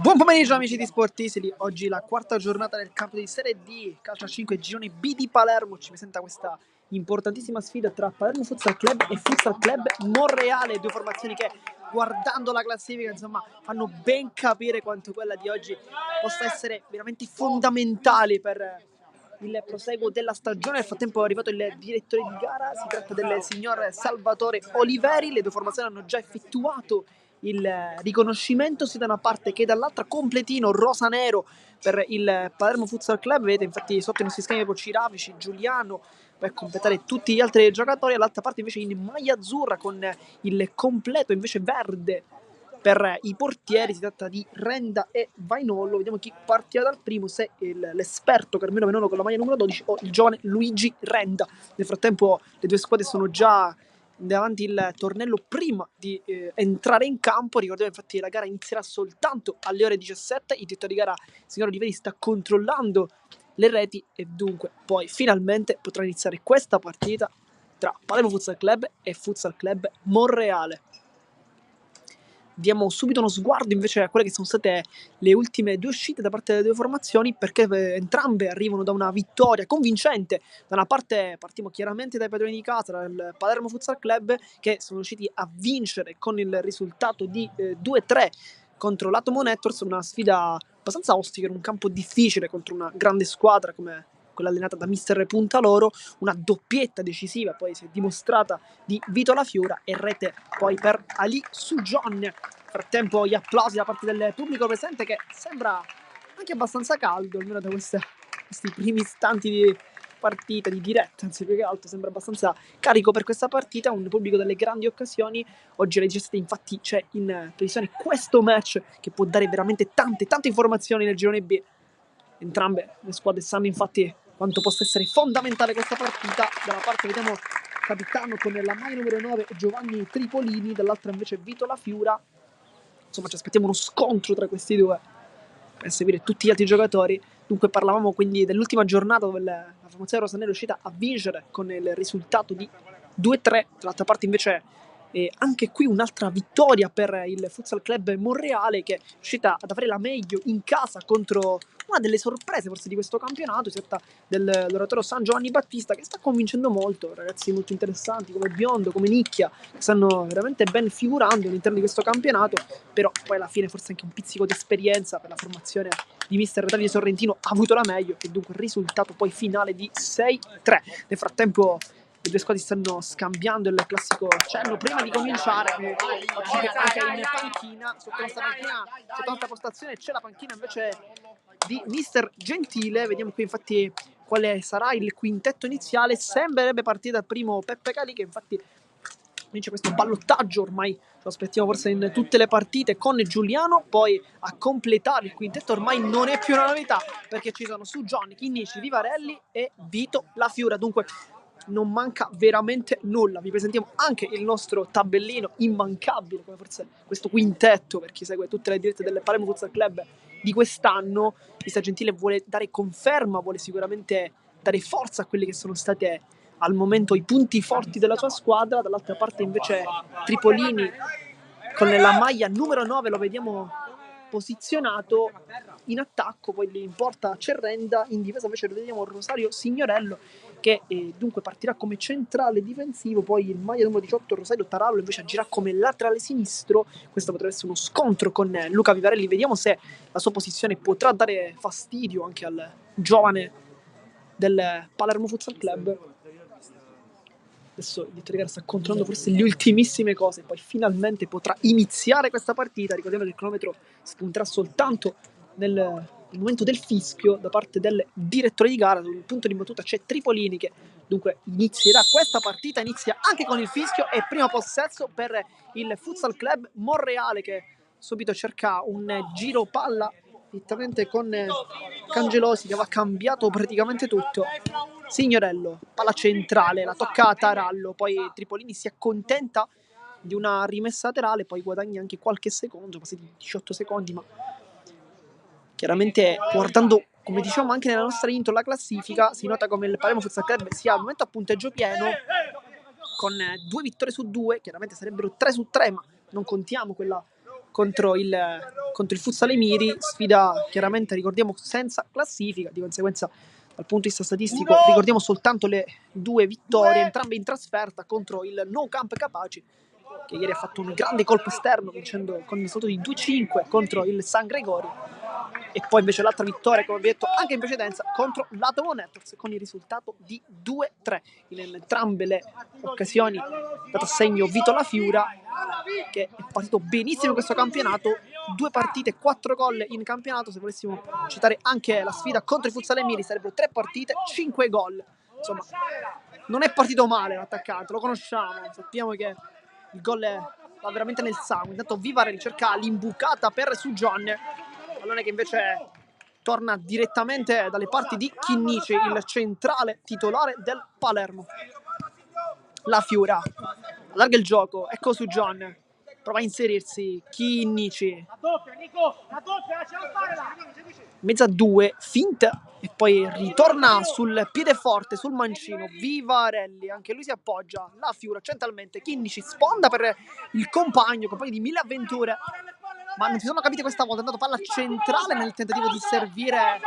Buon pomeriggio amici di Sportisili, oggi la quarta giornata del campo di Serie D, calcio a 5, girone B di Palermo, ci presenta questa importantissima sfida tra Palermo Futsal Club e Futsal Club Monreale, due formazioni che guardando la classifica insomma fanno ben capire quanto quella di oggi possa essere veramente fondamentale per il proseguo della stagione. Nel frattempo è arrivato il direttore di gara, si tratta del signor Salvatore Oliveri, le due formazioni hanno già effettuato il riconoscimento sia da una parte che dall'altra, completino rosa-nero per il Palermo Futsal Club, vedete infatti sotto i nostri schemi Ciravici, Giuliano per completare tutti gli altri giocatori, all'altra parte invece in maglia azzurra con il completo invece verde per i portieri, si tratta di Renda e Vainollo. Vediamo chi partirà dal primo, se l'esperto Carmelo Vainollo con la maglia numero 12 o il giovane Luigi Renda. Nel frattempo le due squadre sono già davanti il tornello prima di entrare in campo. Ricordiamo infatti che la gara inizierà soltanto alle ore 17, il direttore di gara signor Oliveri sta controllando le reti e dunque poi finalmente potrà iniziare questa partita tra Palermo Futsal Club e Futsal Club Monreale. Diamo subito uno sguardo invece a quelle che sono state le ultime due uscite da parte delle due formazioni, perché entrambe arrivano da una vittoria convincente. Da una parte partiamo chiaramente dai padroni di casa, dal Palermo Futsal Club, che sono riusciti a vincere con il risultato di 2-3 contro l'Atomo Networks, una sfida abbastanza ostica in un campo difficile contro una grande squadra come quella allenata da mister Puntaloro. Una doppietta decisiva poi si è dimostrata di Vito Lafiura e rete poi per Ali Sujon. Nel frattempo gli applausi da parte del pubblico presente, che sembra anche abbastanza caldo, almeno da questi primi istanti di partita, di diretta, anzi più che altro sembra abbastanza carico per questa partita, un pubblico delle grandi occasioni. Oggi alle 17 infatti c'è in previsione questo match che può dare veramente tante informazioni nel girone B. Entrambe le squadre sanno infatti quanto possa essere fondamentale questa partita. Da una parte vediamo capitano con la maglia numero 9 Giovanni Tripolini, dall'altra invece Vito Lafiura. Insomma ci aspettiamo uno scontro tra questi due per seguire tutti gli altri giocatori. Dunque parlavamo quindi dell'ultima giornata dove la formazione rosanera è riuscita a vincere con il risultato di 2-3. Dall'altra parte invece anche qui un'altra vittoria per il Futsal Club Monreale, che è riuscita ad avere la meglio in casa contro una delle sorprese forse di questo campionato. Si tratta dell'oratorio San Giovanni Battista, che sta convincendo molto, ragazzi molto interessanti come Biondo, come Nicchia, che stanno veramente ben figurando all'interno di questo campionato. Però poi alla fine forse anche un pizzico di esperienza per la formazione di mister Davide Sorrentino ha avuto la meglio, e dunque il risultato poi finale di 6-3. Nel frattempo le due squadre stanno scambiando il classico cenno prima di cominciare. Anche in panchina, sotto nostra postazione c'è la panchina invece di mister Gentile. Vediamo qui infatti quale sarà il quintetto iniziale. Sembrerebbe partire dal primo Peppe Cali, che infatti vince questo ballottaggio, ormai lo aspettiamo forse in tutte le partite, con Giuliano. Poi a completare il quintetto ormai non è più una novità, perché ci sono su Johnny, Chinnici, Vivarelli e Vito Lafiura. Dunque non manca veramente nulla. Vi presentiamo anche il nostro tabellino immancabile, come forse questo quintetto per chi segue tutte le dirette del Palermo Futsal Club di quest'anno. Mister Gentile vuole dare conferma, vuole sicuramente dare forza a quelli che sono state al momento i punti forti della sua squadra. Dall'altra parte invece Tripolini con la maglia numero 9 lo vediamo posizionato in attacco, poi lì in porta c'è Renda, in difesa invece lo vediamo Rosario Signorello, che dunque partirà come centrale difensivo. Poi il maglia numero 18 Rosario Tarallo invece agirà come laterale sinistro. Questo potrebbe essere uno scontro con Luca Vivarelli, vediamo se la sua posizione potrà dare fastidio anche al giovane del Palermo Futsal Club. Adesso il direttore di gara sta controllando forse le ultimissime cose, poi finalmente potrà iniziare questa partita. Ricordiamo che il cronometro spunterà soltanto nel momento del fischio da parte del direttore di gara. Sul punto di battuta c'è Tripolini, che dunque inizierà questa partita, inizia anche con il fischio e primo possesso per il Futsal Club Monreale, che subito cerca un giro palla direttamente con Cangelosi, che aveva cambiato praticamente tutto. Signorello, palla centrale, la tocca a Tarallo, poi Tripolini si accontenta di una rimessa laterale, poi guadagna anche qualche secondo, passati 18 secondi, ma chiaramente guardando, come diciamo anche nella nostra intro, la classifica, si nota come il Palermo Futsal Club sia al momento a punteggio pieno, con 2 vittorie su 2, chiaramente sarebbero 3 su 3, ma non contiamo quella contro il Futsal Emiri, sfida chiaramente, ricordiamo, senza classifica, di conseguenza dal punto di vista statistico ricordiamo soltanto le 2 vittorie, entrambe in trasferta contro il No Camp Capaci, che ieri ha fatto un grande colpo esterno vincendo con il salto di 2-5 contro il San Gregorio, e poi invece l'altra vittoria, come vi ho detto anche in precedenza, contro l'Atomo Networks con il risultato di 2-3. In entrambe le occasioni dato a segno Vito Lafiura, che è partito benissimo in questo campionato, 2 partite, 4 gol in campionato. Se volessimo citare anche la sfida contro i Futsal Emiri sarebbero 3 partite, 5 gol. Insomma, non è partito male l'attaccante, lo conosciamo, sappiamo che il gol va veramente nel sangue. Intanto Vivarelli cerca l'imbucata per Sugione, pallone che invece torna direttamente dalle parti di Chinnici, il centrale titolare del Palermo. Lafiura allarga il gioco, ecco Sugione, prova a inserirsi Chinnici, mezza 2, finta e poi ritorna sul piede forte, sul mancino. Vivarelli, anche lui si appoggia. Lafiura centralmente, Chinnici sponda per il compagno di Mille Avventure, ma non si sono capite questa volta. È andato palla centrale nel tentativo di servire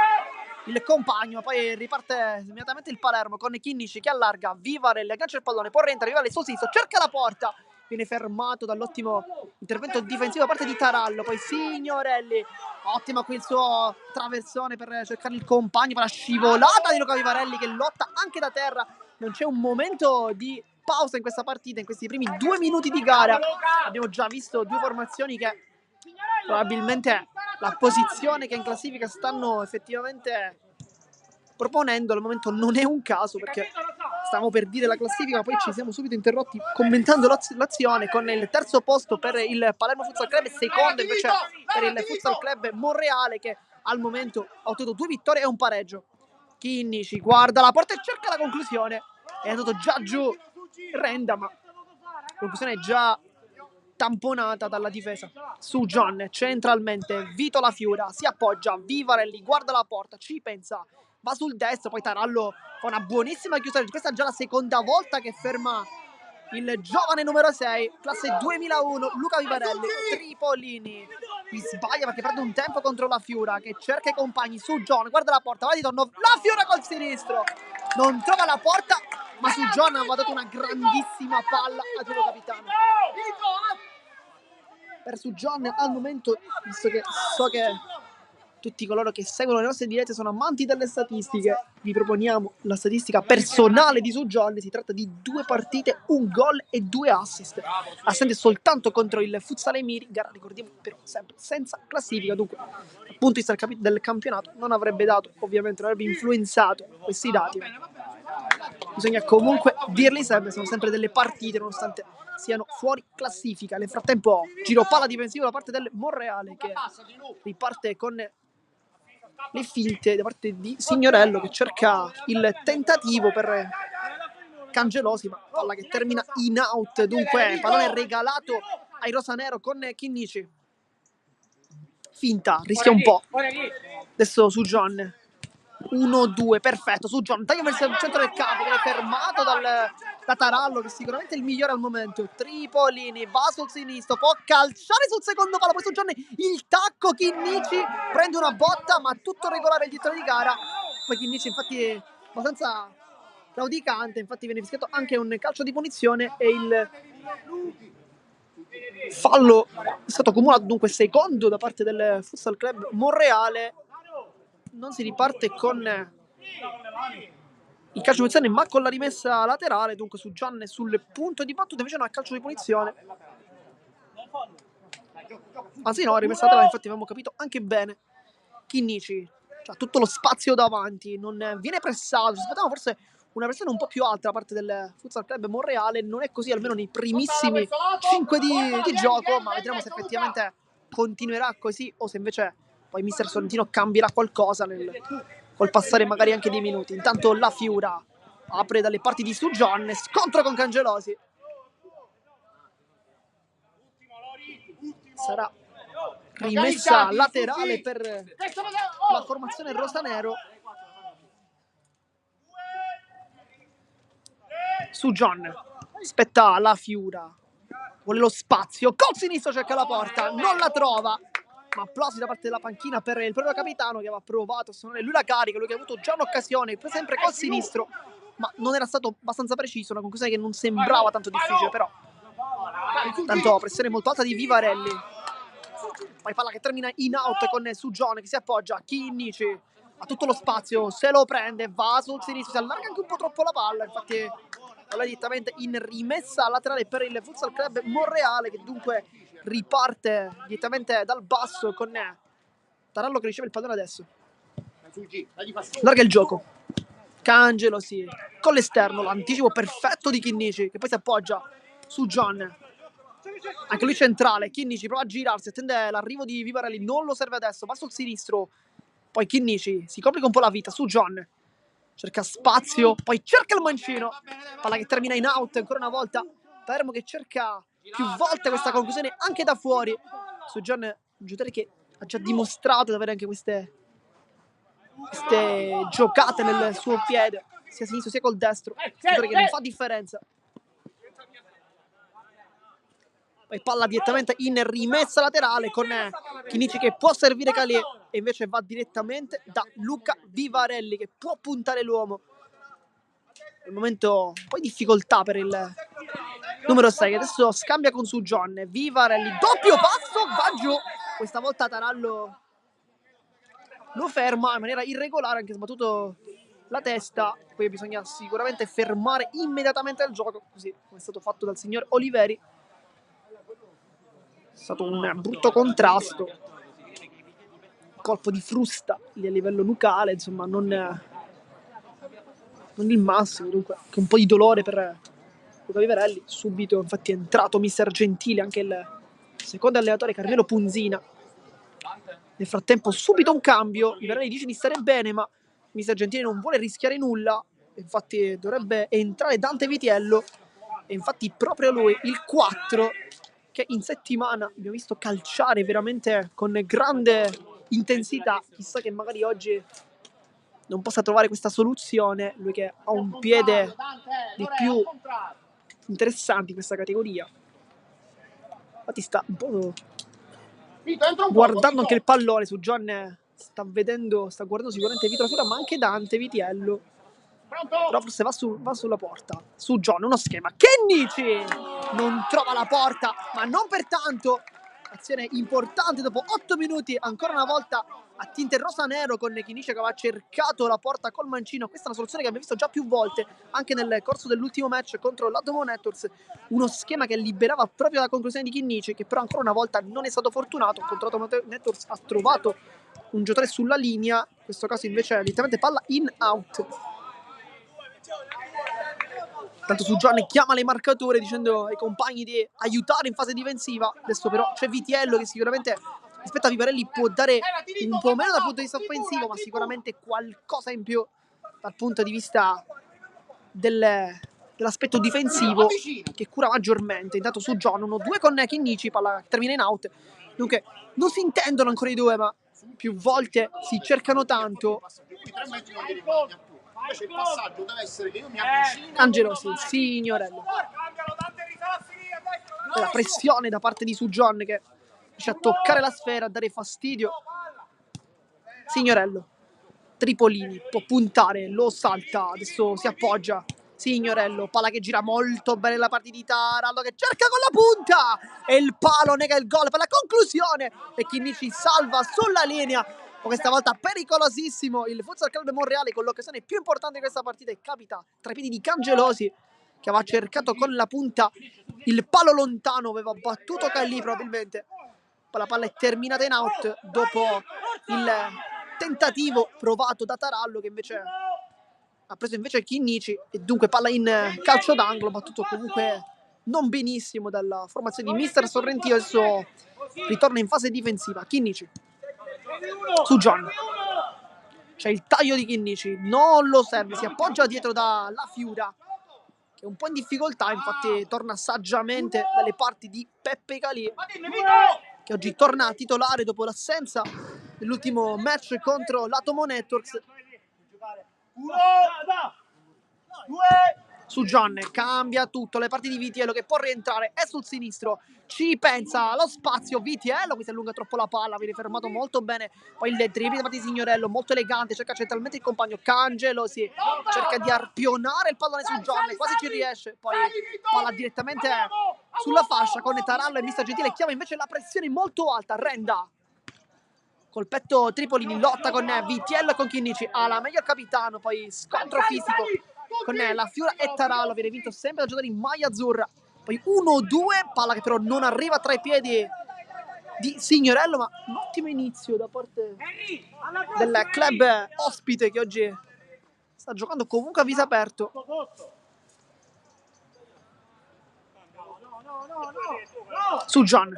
il compagno, poi riparte immediatamente il Palermo con Chinnici che allarga. Vivarelli aggancia il pallone, poi rientra Vivarelli sul sinistro, cerca la porta, viene fermato dall'ottimo intervento difensivo da parte di Tarallo. Poi Signorelli, ottimo qui il suo traversone per cercare il compagno, per la scivolata di Luca Vivarelli che lotta anche da terra. Non c'è un momento di pausa in questa partita, in questi primi 2 minuti di gara abbiamo già visto 2 formazioni che probabilmente la posizione che in classifica stanno effettivamente proponendo al momento non è un caso, perché stavamo per dire la classifica, poi ci siamo subito interrotti commentando l'azione con il terzo posto per il Palermo Futsal Club e secondo invece per il Futsal Club Monreale, che al momento ha ottenuto 2 vittorie e un pareggio. Chinnici guarda la porta e cerca la conclusione, è andato già giù Renda, ma la conclusione è già tamponata dalla difesa. Sugione centralmente, Vito Lafiura si appoggia, Vivarelli guarda la porta, ci pensa, va sul destro, poi Tarallo fa una buonissima chiusura. Questa è già la seconda volta che ferma il giovane numero 6, classe 2001, Luca Vivarelli. Tripolini qui sbaglia perché perde un tempo contro Lafiura che cerca i compagni. Sugione guarda la porta, va di torno, Lafiura col sinistro, non trova la porta, ma Sugione aveva dato una grandissima palla a Giulio Capitano. Per Sugione al momento, visto che so che tutti coloro che seguono le nostre dirette sono amanti delle statistiche, vi proponiamo la statistica personale di Sugione. Si tratta di 2 partite, 1 gol e 2 assist, assente soltanto contro il Futsal Emiri, gara ricordiamo però sempre senza classifica, dunque dal punto di vista del campionato non avrebbe dato, ovviamente non avrebbe influenzato questi dati. Bisogna comunque dirli sempre, sono sempre delle partite nonostante siano fuori classifica. Nel frattempo giro palla difensivo da parte del Monreale, che riparte con le finte da parte di Signorello, che cerca il tentativo per Cangelosi, ma palla che termina in out. Dunque pallone regalato ai rosanero con Chinnici, finta, rischia un po', adesso su John 1-2, perfetto, su John taglia verso il centro del campo, viene fermato da Tarallo, che sicuramente è il migliore al momento. Tripolini va sul sinistro, può calciare sul secondo palo, poi su John il tacco, Chinnici prende una botta, ma tutto regolare il titolo di gara. Poi Chinnici infatti è abbastanza claudicante, infatti viene fischiato anche un calcio di punizione e il fallo è stato accumulato, dunque secondo da parte del Futsal Club Monreale. Non si riparte con il calcio di punizione ma con la rimessa laterale, dunque su Gianne sul punto di battuta, invece no, è calcio di punizione. Anzi no, rimessa laterale, infatti avevamo capito anche bene. Chinnici ha tutto lo spazio davanti, non viene pressato, ci aspettavamo forse una versione un po' più alta da parte del Futsal Club Monreale, non è così almeno nei primissimi 5 di gioco, ma vedremo se effettivamente continuerà così o se invece poi mister Sorrentino cambierà qualcosa col passare magari anche dei minuti. Intanto Lafiura apre dalle parti di Sugione, scontro con Cangelosi, sarà rimessa laterale per la formazione rosanero. Sugione aspetta Lafiura, vuole lo spazio, col sinistro cerca la porta, non la trova, ma applausi da parte della panchina per il proprio capitano che aveva provato a suonare lui la carica, lui che ha avuto già un'occasione, sempre col sinistro, ma non era stato abbastanza preciso, una conclusione che non sembrava tanto difficile, però tanto pressione molto alta di Vivarelli. Poi palla che termina in out con Sugione che si appoggia, Chinnici ha tutto lo spazio, se lo prende, va sul sinistro, si allarga anche un po' troppo la palla, infatti palla direttamente in rimessa laterale per il Futsal Club Monreale, che dunque riparte direttamente dal basso con Tarallo che riceve il pallone adesso. Larga il gioco, Cangelo sì, con l'esterno, l'anticipo perfetto di Chinnici che poi si appoggia su John, anche lui centrale. Chinnici prova a girarsi, attende l'arrivo di Vivarelli, non lo serve adesso, va sul sinistro, poi Chinnici si complica un po' la vita su John, cerca spazio, poi cerca il mancino, palla che termina in out ancora una volta. Palermo che cerca più volte questa conclusione anche da fuori su John, un giocatore che ha già dimostrato di avere anche queste giocate nel suo piede, sia sinistro sia col destro, un giocatore che non fa differenza. Poi palla direttamente in rimessa laterale con Chinnici che può servire Calì e invece va direttamente da Luca Vivarelli che può puntare l'uomo. Al momento un po' di difficoltà per il numero 6 che adesso scambia con Sugion. Vivarelli, doppio passo, va giù. Questa volta Tarallo lo ferma in maniera irregolare, anche sbattuto la testa. Poi bisogna sicuramente fermare immediatamente il gioco, così come è stato fatto dal signor Oliveri. È stato un brutto contrasto, colpo di frusta lì a livello nucale, insomma non il massimo, dunque anche un po' di dolore per Luca Vivarelli. Subito infatti è entrato mister Gentile, anche il secondo allenatore Carmelo Punzina. Nel frattempo subito un cambio, Vivarelli dice di stare bene ma mister Gentile non vuole rischiare nulla, infatti dovrebbe entrare Dante Vitiello e infatti proprio lui, il 4, che in settimana abbiamo visto calciare veramente con grande intensità. Chissà che magari oggi non possa trovare questa soluzione, lui che ha un piede di più interessante in questa categoria. Infatti sta un po' guardando anche il pallone su John, sta guardando sicuramente Vitratura, ma anche Dante Vitiello. Però forse va sulla porta. Su John, uno schema. Chinnici non trova la porta, ma non per tanto. Azione importante dopo 8 minuti, ancora una volta a tinte rosa-nero con Chinnici che aveva cercato la porta col mancino. Questa è una soluzione che abbiamo visto già più volte, anche nel corso dell'ultimo match contro l'Atomo Networks. Uno schema che liberava proprio la conclusione di Chinnici, che però ancora una volta non è stato fortunato. Contro l'Atomo Networks ha trovato un giocatore sulla linea, in questo caso invece direttamente palla in out. Tanto su Giovanni chiama le marcature dicendo ai compagni di aiutare in fase difensiva. Adesso però c'è Vitiello che sicuramente rispetto a Vivarelli può dare un po' meno dal punto di vista offensivo, ma sicuramente qualcosa in più dal punto di vista dell'aspetto difensivo, che cura maggiormente. Intanto su John 1-2 con Chinnici, palla che termina in out. Dunque non si intendono ancora i due, ma più volte si cercano tanto. Invece il passaggio deve essere che io mi avvicino. Angelo sì, signorello. La pressione da parte di Sugion che riesce a toccare la sfera, a dare fastidio. Signorello, Tripolini può puntare, lo salta, adesso si appoggia. Signorello, palla che gira molto bene la partita di Tarallo che cerca con la punta e il palo nega il gol per la conclusione e Chinnici salva sulla linea. Questa volta pericolosissimo il Futsal Club Monreale con l'occasione più importante di questa partita e capita tra i piedi di Cangelosi che aveva cercato con la punta il palo lontano, aveva battuto Calli probabilmente. Poi la palla è terminata in out dopo il tentativo provato da Tarallo che invece ha preso invece Chinnici e dunque palla in calcio d'angolo, battuto comunque non benissimo dalla formazione di mister Sorrentino. Adesso ritorna in fase difensiva Chinnici su John, c'è il taglio di Chinnici, non lo serve, si appoggia dietro da La Fiura che è un po' in difficoltà, infatti torna saggiamente dalle parti di Peppe Calì che oggi torna a titolare dopo l'assenza dell'ultimo match contro l'Atomo Networks. Su John, cambia tutto, le parti di Vitiello che può rientrare, è sul sinistro, ci pensa lo spazio, Vitiello, qui si allunga troppo la palla, viene fermato molto bene, poi il dribbling da parte di Signorello, molto elegante, cerca centralmente il compagno, Cangelosi, cerca di arpionare il pallone su John, quasi ci riesce, poi palla direttamente sulla fascia con Tarallo e Mister Gentile, chiama invece la pressione molto alta, Renda. Col petto Tripolini lotta con Vitiello e con Chinnici, la meglio capitano, poi scontro fisico con la Fiora e Tarallo, viene vinto sempre dal giocatore in maglia azzurra, poi 1-2, palla che però non arriva tra i piedi di Signorello, ma un ottimo inizio da parte del club ospite che oggi sta giocando comunque a viso aperto. Su John,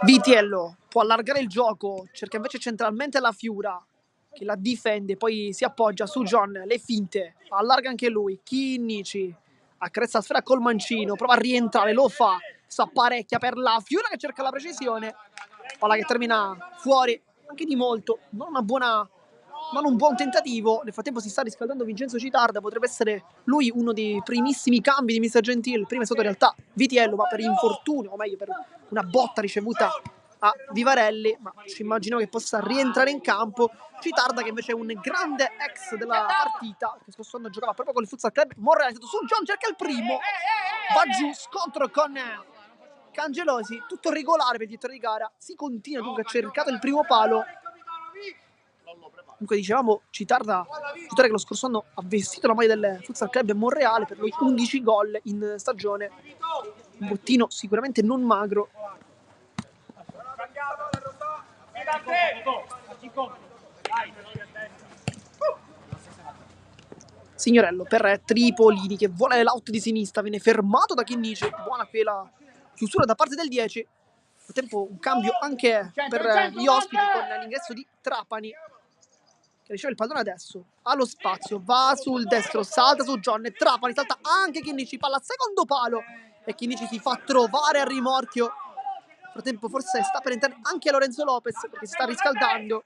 Vitiello può allargare il gioco, cerca invece centralmente la Fiura che la difende, poi si appoggia su John, le finte, allarga anche lui, Chinnici accarezza la sfera col mancino, prova a rientrare, lo fa, s'apparecchia per la Fiura che cerca la precisione, palla che termina fuori anche di molto, non un buon tentativo. Nel frattempo si sta riscaldando Vincenzo Citarda, potrebbe essere lui uno dei primissimi cambi di Mr. Gentile. Prima è stato in realtà Vitiello, ma per infortunio, o meglio per una botta ricevuta a Vivarelli, ma ci immagino che possa rientrare in campo Citarda, che invece è un grande ex della partita, che scorso anno giocava proprio con il Futsal Club Monreale. Su John, cerca il primo, va giù, scontro con Cangelosi, tutto regolare per il direttore di gara, si continua dunque, ha cercato il primo palo. Comunque dicevamo, Citarda, giocatore che lo scorso anno ha vestito la maglia del Futsal Club Monreale, per lui 11 gol in stagione, un bottino sicuramente non magro. Signorello per Tripolini che vuole l'out di sinistra, viene fermato da Chinnici, buona quella chiusura da parte del 10. Nel tempo un cambio anche per gli ospiti con l'ingresso di Trapani, che riceve il pallone adesso, ha lo spazio, va sul destro, salta su John e Trapani, salta anche Chinnici, palla al secondo palo e Chinnici si fa trovare a rimorchio. Nel frattempo forse sta per entrare anche Lorenzo Lopez perché si sta riscaldando.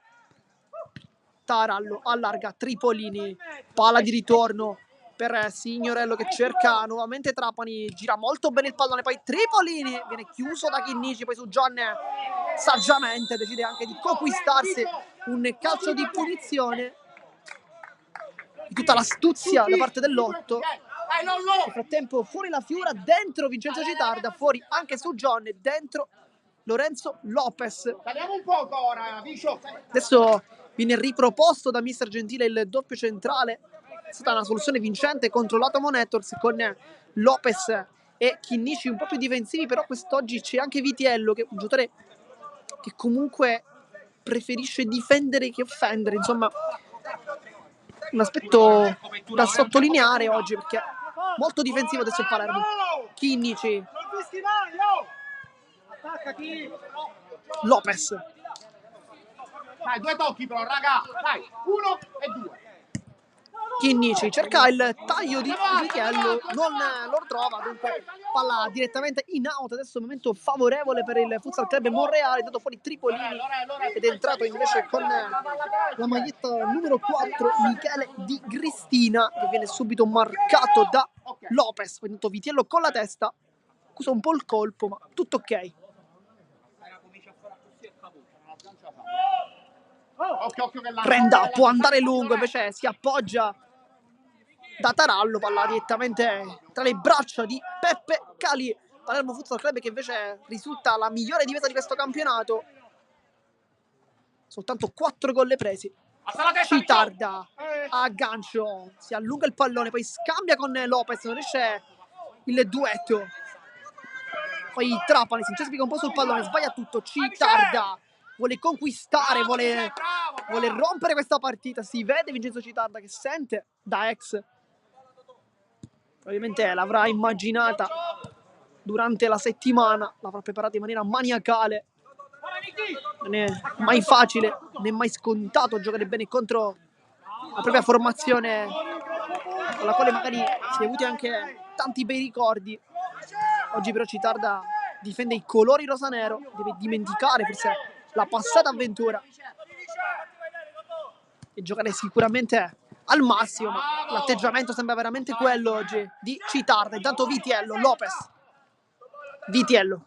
Tarallo allarga Tripolini, palla di ritorno per Signorello che cerca nuovamente Trapani, gira molto bene il pallone, poi Tripolini viene chiuso da Chinnici, poi su John saggiamente decide anche di conquistarsi un calcio di punizione di tutta l'astuzia da parte dell'8. Nel frattempo fuori la Fiura, dentro Vincenzo Citarda, fuori anche su John e dentro Lorenzo Lopez. Adesso viene riproposto da Mister Gentile il doppio centrale, è stata una soluzione vincente contro l'Atomo Networks con Lopez e Chinnici un po' più difensivi, però quest'oggi c'è anche Vitiello che è un giocatore che comunque preferisce difendere che offendere, insomma un aspetto da sottolineare oggi perché molto difensivo adesso il Palermo. Chinnici, Lopez, dai, 2 tocchi però, raga, dai, 1 e 2. Chinnici cerca il taglio di Vitiello, non lo trova, dunque palla direttamente in out. Adesso un momento favorevole per il Futsal Club Monreale, dato fuori Tripolini ed è entrato invece con la maglietta numero 4 Michele Di Gristina, che viene subito marcato da Lopez. Poi intanto Vitiello con la testa accusa un po' il colpo, ma tutto ok. Renda può andare lungo, invece si appoggia da Tarallo, palla direttamente tra le braccia di Peppe Cali. Palermo Futsal Club che invece risulta la migliore difesa di questo campionato, soltanto 4 gol presi. Citarda a gancio, si allunga il pallone, poi scambia con Lopez, non riesce il duetto, poi Trapani si incespica un po' sul pallone, sbaglia tutto. Citarda vuole conquistare, vuole rompere questa partita, si vede Vincenzo Citarda che sente da ex, probabilmente l'avrà immaginata durante la settimana, l'avrà preparata in maniera maniacale. Non è mai facile, non è mai scontato giocare bene contro la propria formazione, con la quale magari si è avuti anche tanti bei ricordi. Oggi però Citarda difende i colori rosanero, deve dimenticare forse la passata avventura e giocare sicuramente al massimo, ma l'atteggiamento sembra veramente quello oggi di Citarda. Intanto Vitiello, Lopez. Vitiello.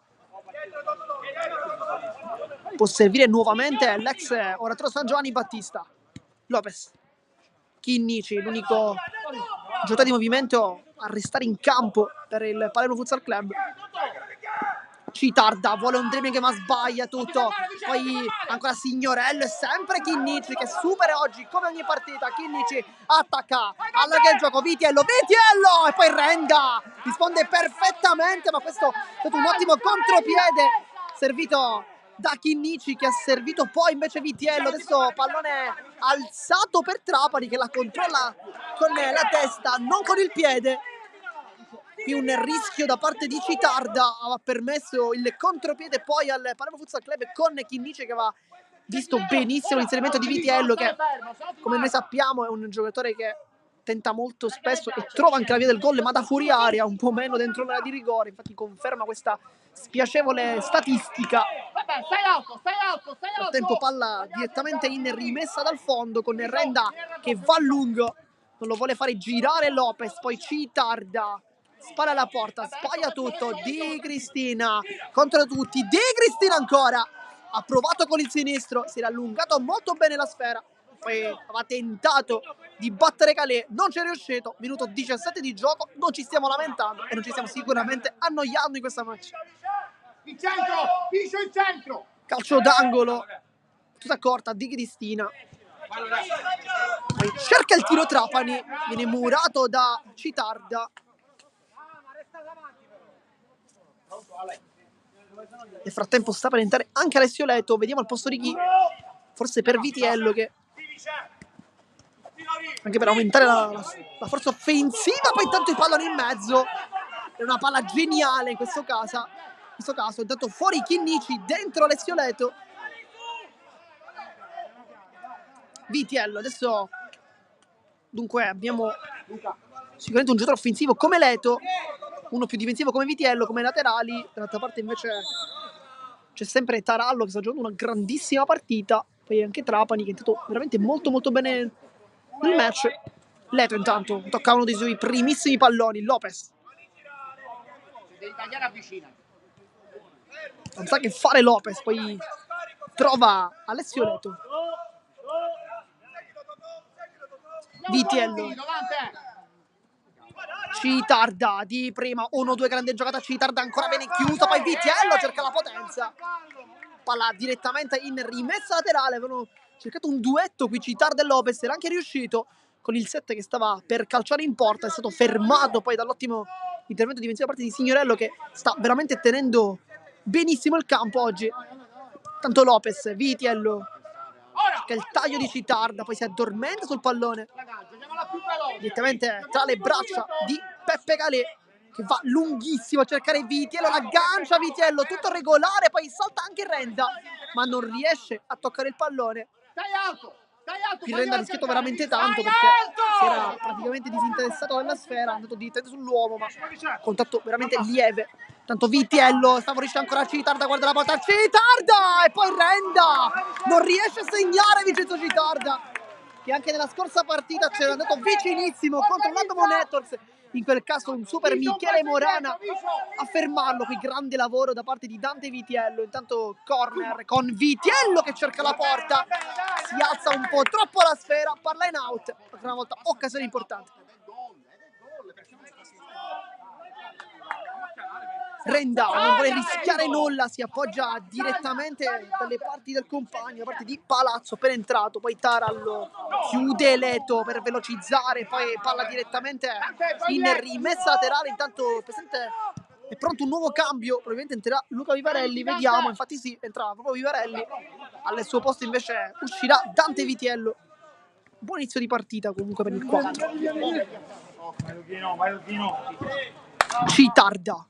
Può servire nuovamente l'ex oratore San Giovanni Battista. Lopez. Chinnici, l'unico giocatore di movimento a restare in campo per il Palermo Futsal Club. Citarda vuole un dribbling ma sbaglia tutto, poi ancora Signorello e sempre Chinnici che supera oggi come ogni partita. Chinnici attacca, allarga il gioco, Vitiello e poi Renda risponde perfettamente, ma questo è stato un ottimo contropiede servito da Chinnici che ha servito poi invece Vitiello. Adesso pallone alzato per Trapani che la controlla con la testa, non con il piede. Qui un rischio da parte di Citarda aveva permesso il contropiede poi al Palermo Futsal Club con Chinnici che aveva visto benissimo l'inserimento di Vitiello che, come noi sappiamo, è un giocatore che tenta molto spesso e trova anche la via del gol, ma da fuori area, un po' meno dentro l'area di rigore. Infatti conferma questa spiacevole statistica. Nel frattempo palla direttamente in rimessa dal fondo con Renda che va a lungo, non lo vuole fare girare Lopez, poi Citarda spara alla porta, sbaglia tutto. Di Cristina contro tutti, Di Cristina ancora ha provato con il sinistro, si era allungato molto bene la sfera, poi aveva tentato di battere Calais, non ci è riuscito. Minuto 17 di gioco, non ci stiamo lamentando e non ci stiamo sicuramente annoiando in questa match. Il centro, Piscio il centro. Calcio d'angolo, tutta corta, Di Cristina. Poi cerca il tiro Trapani, viene murato da Citarda. Nel frattempo sta per entrare anche Alessio Leto, vediamo al posto di chi? Forse per Vitiello, che anche per aumentare la forza offensiva. Poi intanto il pallone in mezzo, è una palla geniale in questo caso, intanto fuori Chinnici, dentro Alessio Leto. Vitiello, adesso dunque abbiamo sicuramente un giocatore offensivo come Leto, uno più difensivo come Vitiello, come laterali. Dall'altra parte invece c'è sempre Tarallo che sta giocando una grandissima partita, poi anche Trapani che è stato veramente molto molto bene nel match. Leto intanto tocca uno dei suoi primissimi palloni, Lopez Devi tagliare a vicina. non sa che fare Lopez, poi trova Alessio Leto. Vitiello, Citarda di prima, 1-2, grande giocata, Citarda ancora bene chiusa, poi Vitiello cerca la potenza, palla direttamente in rimessa laterale. Avevano cercato un duetto qui Citarda e Lopez, era anche riuscito con il 7 che stava per calciare in porta, è stato fermato poi dall'ottimo intervento difensivo da parte di Signorello che sta veramente tenendo benissimo il campo oggi. Tanto Lopez, Vitiello che il taglio di Citarda, poi si addormenta sul pallone direttamente tra le braccia di Peppe Calais che va lunghissimo a cercare Vitiello, l'aggancia Vitiello, tutto regolare, poi salta anche Renda ma non riesce a toccare il pallone. Qui Renda ha rischiato veramente tanto perché si era praticamente disinteressato della sfera, è andato direttamente sull'uomo, ma contatto veramente lieve. Tanto Vitiello favorisce ancora Citarda, guarda la porta, Citarda! E poi Renda non riesce a segnare Vincenzo Citarda, che anche nella scorsa partita c'era andato vicinissimo contro l'Adamo Networks, in quel caso un super Michele Morana a fermarlo. Qui grande lavoro da parte di Dante Vitiello. Intanto corner con Vitiello che cerca la porta, si alza un po' troppo la sfera, parla in out, per una volta occasione importante. Renda non vuole rischiare nulla, si appoggia direttamente dalle parti del compagno, da parte di Palazzo, appena entrato, poi Tarallo chiude Leto per velocizzare, poi palla direttamente in rimessa laterale. Intanto presente è pronto un nuovo cambio, probabilmente entrerà Luca Vivarelli, vediamo, infatti sì, entrava proprio Vivarelli, al suo posto invece uscirà Dante Vitiello. Buon inizio di partita comunque per il 4. Citarda,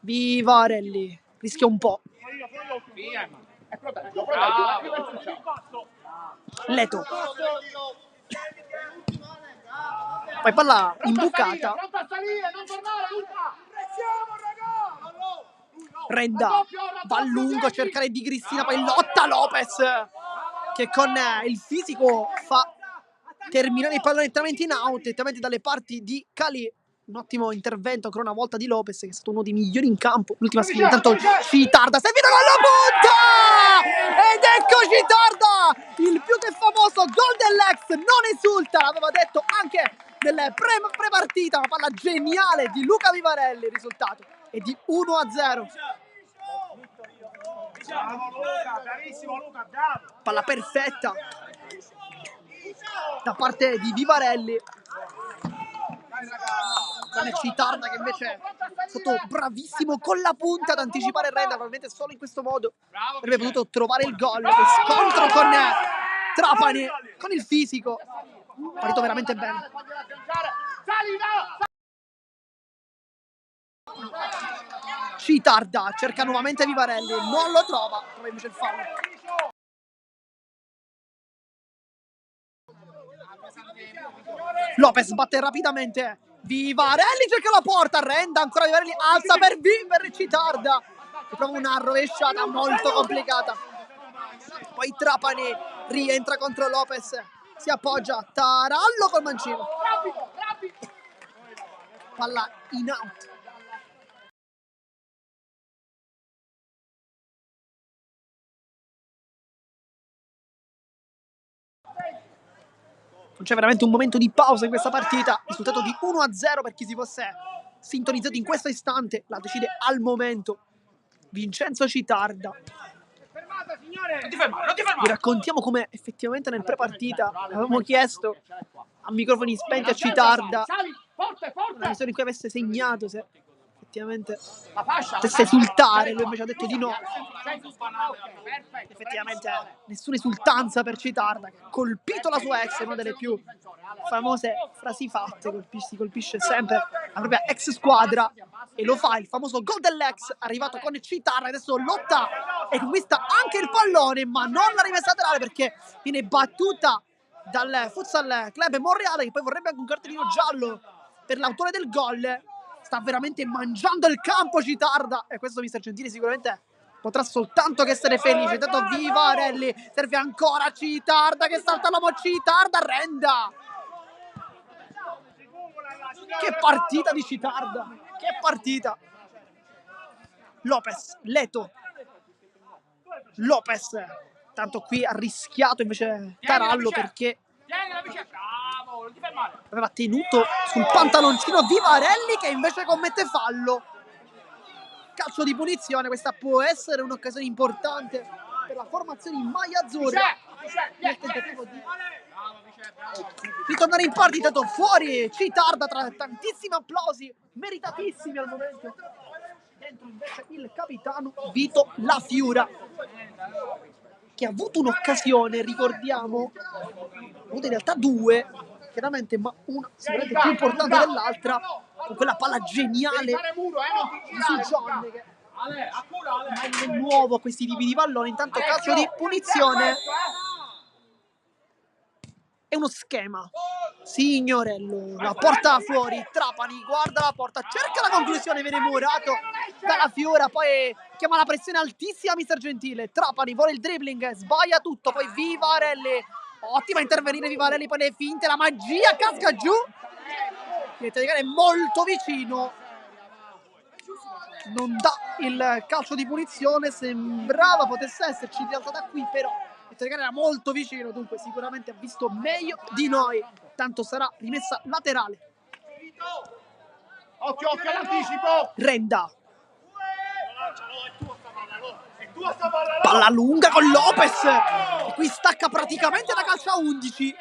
Vivarelli rischia un po'. Leto, poi palla imbucata. Renda va a lungo a cercare Di Cristina, poi lotta Lopez che con il fisico fa terminare il pallone nettamente in out, direttamente dalle parti di Cali. Un ottimo intervento ancora una volta di Lopez, che è stato uno dei migliori in campo. L'ultima sfida, intanto Citarda, servito con la punta! Ed ecco Citarda, il più che famoso gol dell'ex, non esulta, l'aveva detto anche nelle pre-partita, una palla geniale di Luca Vivarelli, il risultato è di 1-0. Bravo Luca, bravissimo Luca, bravo. Palla perfetta da parte di Vivarelli. Citarda che invece è stato bravissimo con la punta ad anticipare Renda, probabilmente solo in questo modo avrebbe potuto trovare il gol. Che scontro con Trapani, con il fisico, partito veramente bene. Citarda cerca nuovamente Vivarelli, non lo trova invece il fallo. Lopez batte rapidamente Vivarelli, cerca la porta, Renda ancora Vivarelli, alza per Citarda che prova una rovesciata molto complicata. Poi Trapani rientra contro Lopez, si appoggia Tarallo col mancino, palla in out. C'è veramente un momento di pausa in questa partita, risultato di 1-0 per chi si fosse sintonizzato in questo istante, la decide al momento Vincenzo Citarda. Non ti fermare. Vi raccontiamo come effettivamente nel pre-partita avevamo chiesto a microfoni spenti a Citarda una missione in cui avesse segnato, se effettivamente potesse esultare, lui invece ha detto di no. Effettivamente nessuna esultanza per Citarda, che ha colpito la sua ex, una delle più famose frasi fatte, si colpisce sempre la propria ex squadra e lo fa il famoso gol dell'ex arrivato con Citarda, adesso lotta e conquista anche il pallone, ma non la rimessa laterale perché viene battuta dal Futsal Club Monreale, che poi vorrebbe anche un cartellino giallo per l'autore del gol. Sta veramente mangiando il campo Citarda e questo mister Gentili sicuramente potrà soltanto che essere felice. Intanto Vivarelli serve ancora Citarda che salta l'uomo, Citarda, Renda. Che partita di Citarda, che partita. Lopez, Leto, Lopez, tanto qui ha rischiato invece Tarallo perché aveva tenuto sul pantaloncino Vivarelli, che invece commette fallo. Calcio di punizione, questa può essere un'occasione importante per la formazione in maglia azzurra nel tentativo di ritornare in partita. Fuori Citarda tra tantissimi applausi meritatissimi al momento. Dentro invece il capitano Vito La Fiura, che ha avuto un'occasione, ricordiamo, ha avuto in realtà due, chiaramente, ma una sicuramente più importante dell'altra, con quella palla geniale su John, che è nuovo a questi tipi di palloni. Intanto calcio di punizione è uno schema. Signorello la porta fuori, Trapani guarda la porta, cerca la conclusione, viene murato dalla Fiora, poi chiama la pressione altissima mister Gentile. Trapani vuole il dribbling, sbaglia tutto, poi Vivarelli, ottima intervenire Vivarelli, poi le finte, la magia, casca giù, è molto vicino, non dà il calcio di punizione, sembrava potesse esserci rialzata qui, però era molto vicino, dunque sicuramente ha visto meglio di noi, tanto sarà rimessa laterale. Occhio all'anticipo. Renda, palla lunga con Lopez, e qui stacca praticamente la calcia a 11.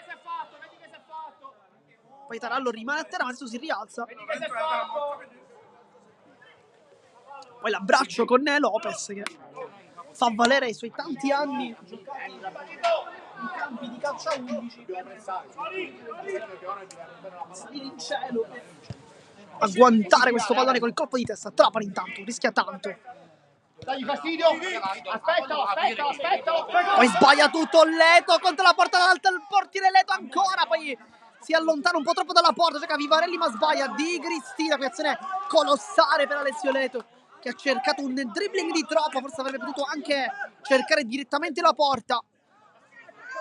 Poi Tarallo rimane a terra, ma adesso si rialza. Poi l'abbraccio con Lopez, che fa valere i suoi tanti anni giocati in campi di calcio a 11, salire in cielo, agguantare questo pallone col colpo di testa. Trapani intanto rischia tanto, Dagli fastidio. Aspetta. poi sbaglia tutto Leto contro la porta dall'alto, il portiere Leto ancora, poi si allontana un po' troppo dalla porta, cerca Vivarelli ma sbaglia. Di Cristina, creazione colossale per Alessio Leto, che ha cercato un dribbling di troppo, forse avrebbe potuto anche cercare direttamente la porta.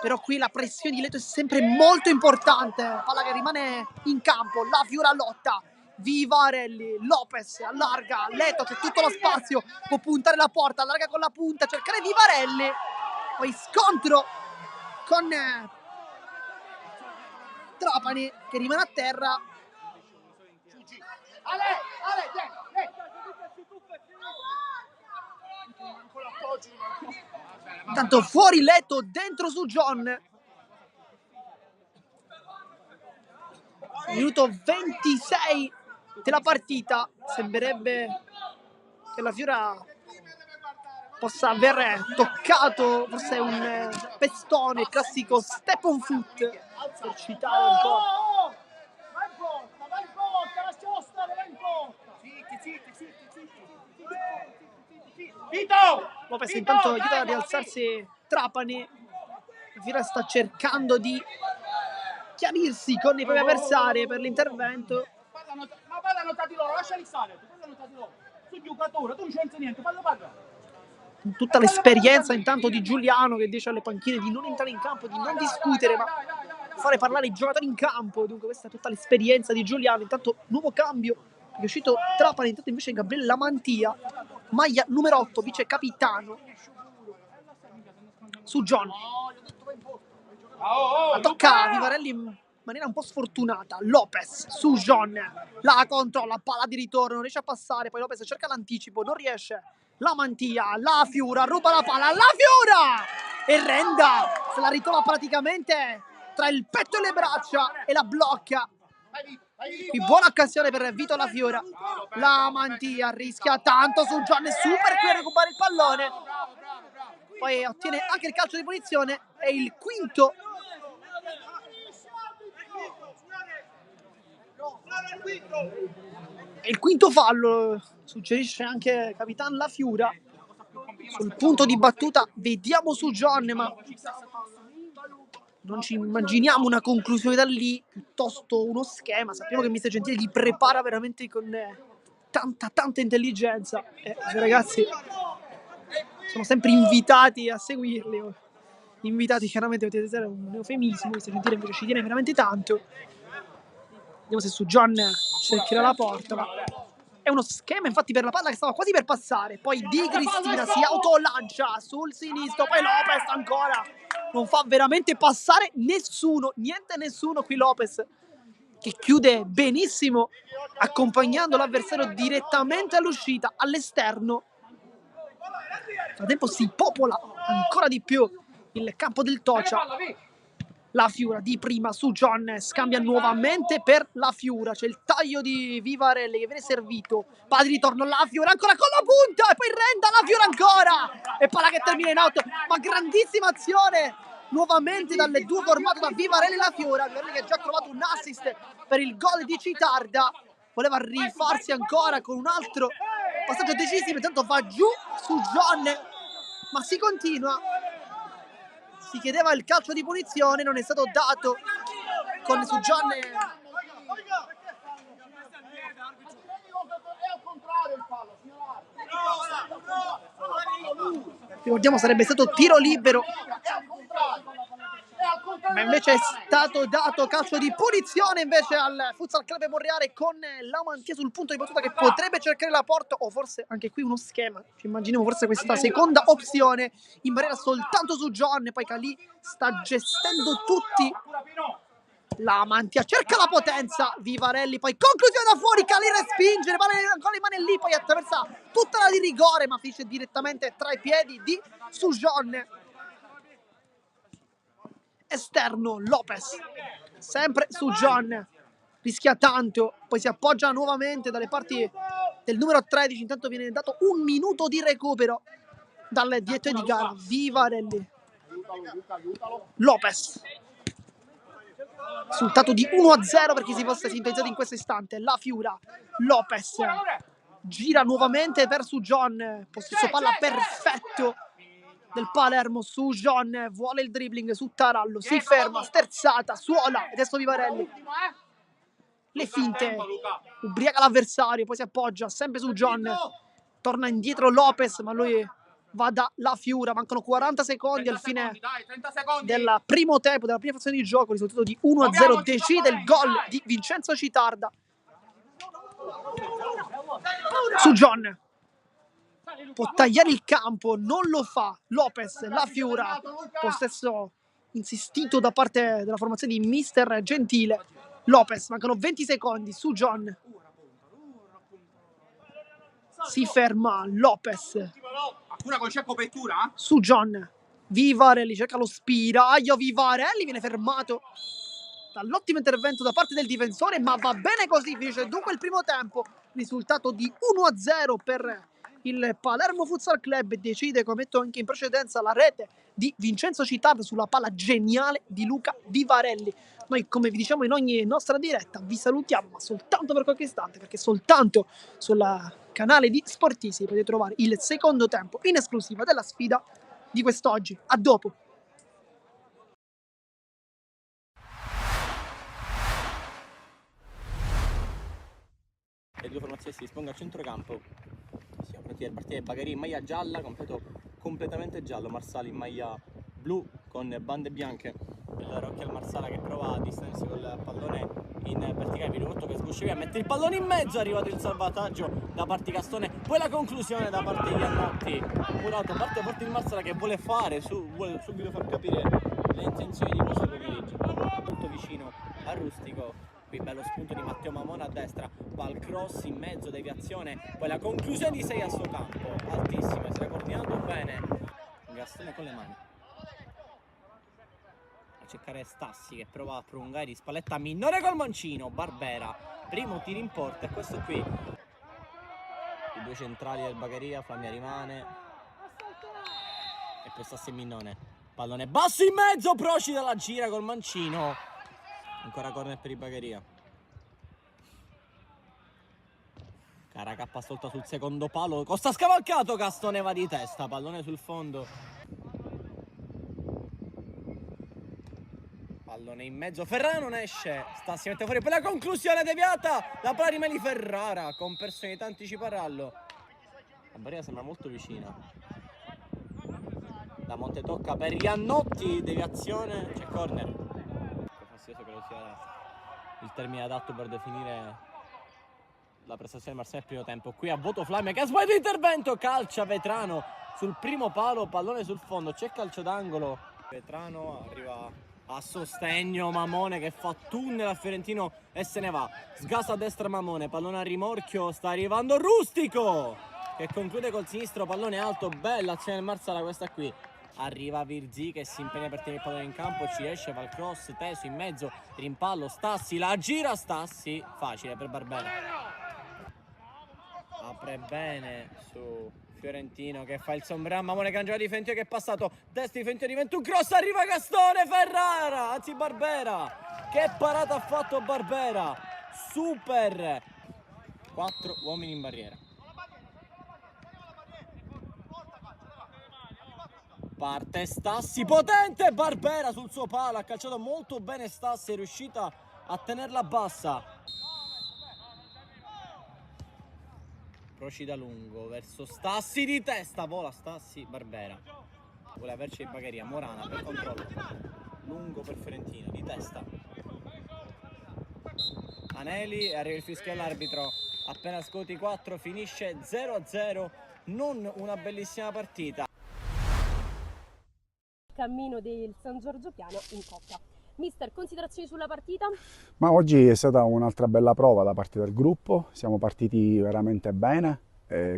Però qui la pressione di Leto è sempre molto importante. Palla che rimane in campo, la Fiora lotta. Vivarelli, Lopez allarga, Leto c'è tutto lo spazio, può puntare la porta, allarga con la punta, cercare Vivarelli. Poi scontro con Trapani che rimane a terra. Intanto fuori Leto, dentro su John. Minuto 26 della partita. Sembrerebbe che la Fiora possa aver toccato forse un pestone, classico step on foot, per citare un po'. Lopez intanto aiuta a rialzarsi Trapani. La Fiora sta cercando di chiarirsi con i propri avversari per l'intervento. Ma palla annotati loro, lasciali stare. Palla annotati loro. Tu giocatore, tu non c'entri niente, palla. Tutta l'esperienza intanto di Giuliano che dice alle panchine di non entrare in campo, di non discutere, ma fare parlare i giocatori in campo. Dunque questa è tutta l'esperienza di Giuliano. Intanto nuovo cambio, è uscito Trapani, intanto invece Gabriele Lamantia, maglia numero 8, vice capitano, su John. La tocca Vivarelli in maniera un po' sfortunata. Lopez su John, la controlla, palla di ritorno, non riesce a passare, poi Lopez cerca l'anticipo, non riesce. La Mantia, la Fiora, ruba la palla, la Fiora! E Renda se la ritrova praticamente tra il petto e le braccia e la blocca. Qui buona occasione per Vito La Fiora. La Mantia rischia tanto su John, è super qui a recuperare il pallone. Poi ottiene anche il calcio di punizione e il quinto. E il quinto fallo suggerisce anche Capitan La Fiora. Sul punto di battuta vediamo su John, ma non ci immaginiamo una conclusione da lì, piuttosto uno schema. Sappiamo che Mister Gentile li prepara veramente con tanta intelligenza. I ragazzi sono sempre invitati a seguirli. Invitati chiaramente potete essere un eufemismo, Mister Gentile invece ci tiene veramente tanto. Vediamo se su John cercherà la porta, ma è uno schema infatti per la palla che stava quasi per passare. Poi Di Cristina si autolancia sul sinistro, poi Lopez ancora non fa veramente passare nessuno, nessuno qui. Lopez che chiude benissimo accompagnando l'avversario direttamente all'uscita, all'esterno. Nel frattempo si popola ancora di più il campo del Tocia. La Fiora di prima su John, scambia nuovamente per La Fiora, c'è il taglio di Vivarelli che viene servito, palla di ritorno, La Fiora ancora con la punta e poi Renda, La Fiora ancora e palla che termina in out, ma grandissima azione nuovamente dalle due formato da Vivarelli e La Fiora. Vivarelli che ha già trovato un assist per il gol di Citarda, voleva rifarsi ancora con un altro passaggio decisivo, intanto va giù su John, ma si continua. Si chiedeva il calcio di punizione, non è stato dato con su John. Ricordiamo sarebbe stato tiro libero, ma invece è stato dato calcio di punizione invece al Futsal Club Monreale, con Lamantia sul punto di battuta che potrebbe cercare la porta, o forse anche qui uno schema, ci immaginiamo forse questa seconda opzione in barriera soltanto su John. Poi Calì sta gestendo tutti. Lamantia cerca la potenza, Vivarelli, poi conclusione da fuori, Calì respinge, ancora rimane lì, poi attraversa tutta la di rigore ma finisce direttamente tra i piedi di su John. Esterno Lopez, sempre su John, rischia tanto, poi si appoggia nuovamente dalle parti del numero 13. Intanto viene dato un minuto di recupero dal direttore di gara Vivarelli. Lopez, risultato di 1-0 per chi si fosse sintonizzato in questo istante. La Fiora, Lopez gira nuovamente verso John, possesso palla perfetto del Palermo su John, vuole il dribbling su Tarallo, si ferma, sterzata, suola, e adesso Vivarelli, le finte, ubriaca l'avversario, poi si appoggia sempre su John, torna indietro Lopez, ma lui vada la Fiura. Mancano 40 secondi 30 al fine secondi, dai, 30 secondi. del primo tempo, della prima frazione di gioco. Il risultato di 1-0 decide il gol di Vincenzo Citarda su John. Può tagliare il campo, non lo fa. Lopez, la Fiura, possesso insistito da parte della formazione di Mister Gentile. Lopez, mancano 20 secondi su John. Si ferma Lopez Accura col c'è copertura? su John. Vivarelli cerca lo spiraglio. Vivarelli viene fermato dall'ottimo intervento da parte del difensore, ma va bene così. Finisce dunque il primo tempo. Risultato di 1-0 per il Palermo Futsal Club. Decide, come detto anche in precedenza, la rete di Vincenzo Citarda sulla palla geniale di Luca Vivarelli. Noi, come vi diciamo in ogni nostra diretta, vi salutiamo, ma soltanto per qualche istante, perché soltanto sul canale di Sportisi potete trovare il secondo tempo in esclusiva della sfida di quest'oggi. A dopo! Le due formazioni si dispongono a centrocampo. Siamo pronti per partire. Bagheria in maglia gialla, completamente giallo, Marsala in maglia blu con bande bianche. Il Rocchi al Marsala che prova a distendersi col pallone in verticale, Pirotto che sguscia via, mette il pallone in mezzo, è arrivato il salvataggio da parte di Gastone, poi la conclusione da parte di Iannotti. Curato, parte forte il Marsala che vuole vuole subito far capire le intenzioni di questo pomeriggio. Molto vicino a Rustico. Qui bello spunto di Matteo Mamona a destra, pal cross in mezzo, deviazione, poi la conclusione di 6 a suo campo, altissima, si era coordinato bene, Gastone con le mani. A cercare Stassi che prova a prolungare di spalletta minore col mancino, Barbera, primo tiro in porta e questo qui. I due centrali del Bagheria, Flamia rimane. E poi Stassi e Minnone, pallone basso in mezzo, Procida la gira col mancino. Ancora corner per i Bagheria. Caracappa stolta sul secondo palo. Costa scavalcato, Gastone va di testa. Pallone sul fondo. Pallone in mezzo. Ferrara non esce. Stassi mette fuori. Poi la conclusione deviata. La palla rimane di Ferrara. Con personalità anticipa Rallo. La barriera sembra molto vicina. Da Monte tocca per Iannotti. Deviazione. C'è corner. Fastidioso che lo sia il termine adatto per definire la prestazione di Marseille nel primo tempo. Qui a voto Flamia che ha sbagliato l'intervento, calcia Vetrano sul primo palo, pallone sul fondo, c'è calcio d'angolo. Vetrano arriva a sostegno, Mamone che fa tunnel a Fiorentino e se ne va. Sgasa a destra Mamone, pallone a rimorchio, sta arrivando Rustico che conclude col sinistro, pallone alto, bella azione del Marsala questa qui. Arriva Virzì che si impegna per tenere il pallone in campo, ci esce, va il cross, teso in mezzo, rimpallo, Stassi, la gira Stassi, facile per Barbera. Apre bene su Fiorentino che fa il sombrero, Mamone che angela di Fiorentino che è passato, destra di Fiorentino diventa un cross, arriva Gastone, Ferrara, anzi Barbera, che parata ha fatto Barbera, super, 4 uomini in barriera. Parte Stassi, potente Barbera sul suo palo, ha calciato molto bene Stassi, è riuscita a tenerla bassa. Procida lungo verso Stassi di testa, vola Stassi, Barbera. Vuole averci il Bagheria, Morana per controllo. Lungo per Fiorentino, di testa. Aneli, arriva il fischio all'arbitro. Appena scuoti 4, finisce 0-0, non una bellissima partita. Cammino del San Giorgio Piano in Coppa. Mister, considerazioni sulla partita? Ma oggi è stata un'altra bella prova da parte del gruppo, siamo partiti veramente bene,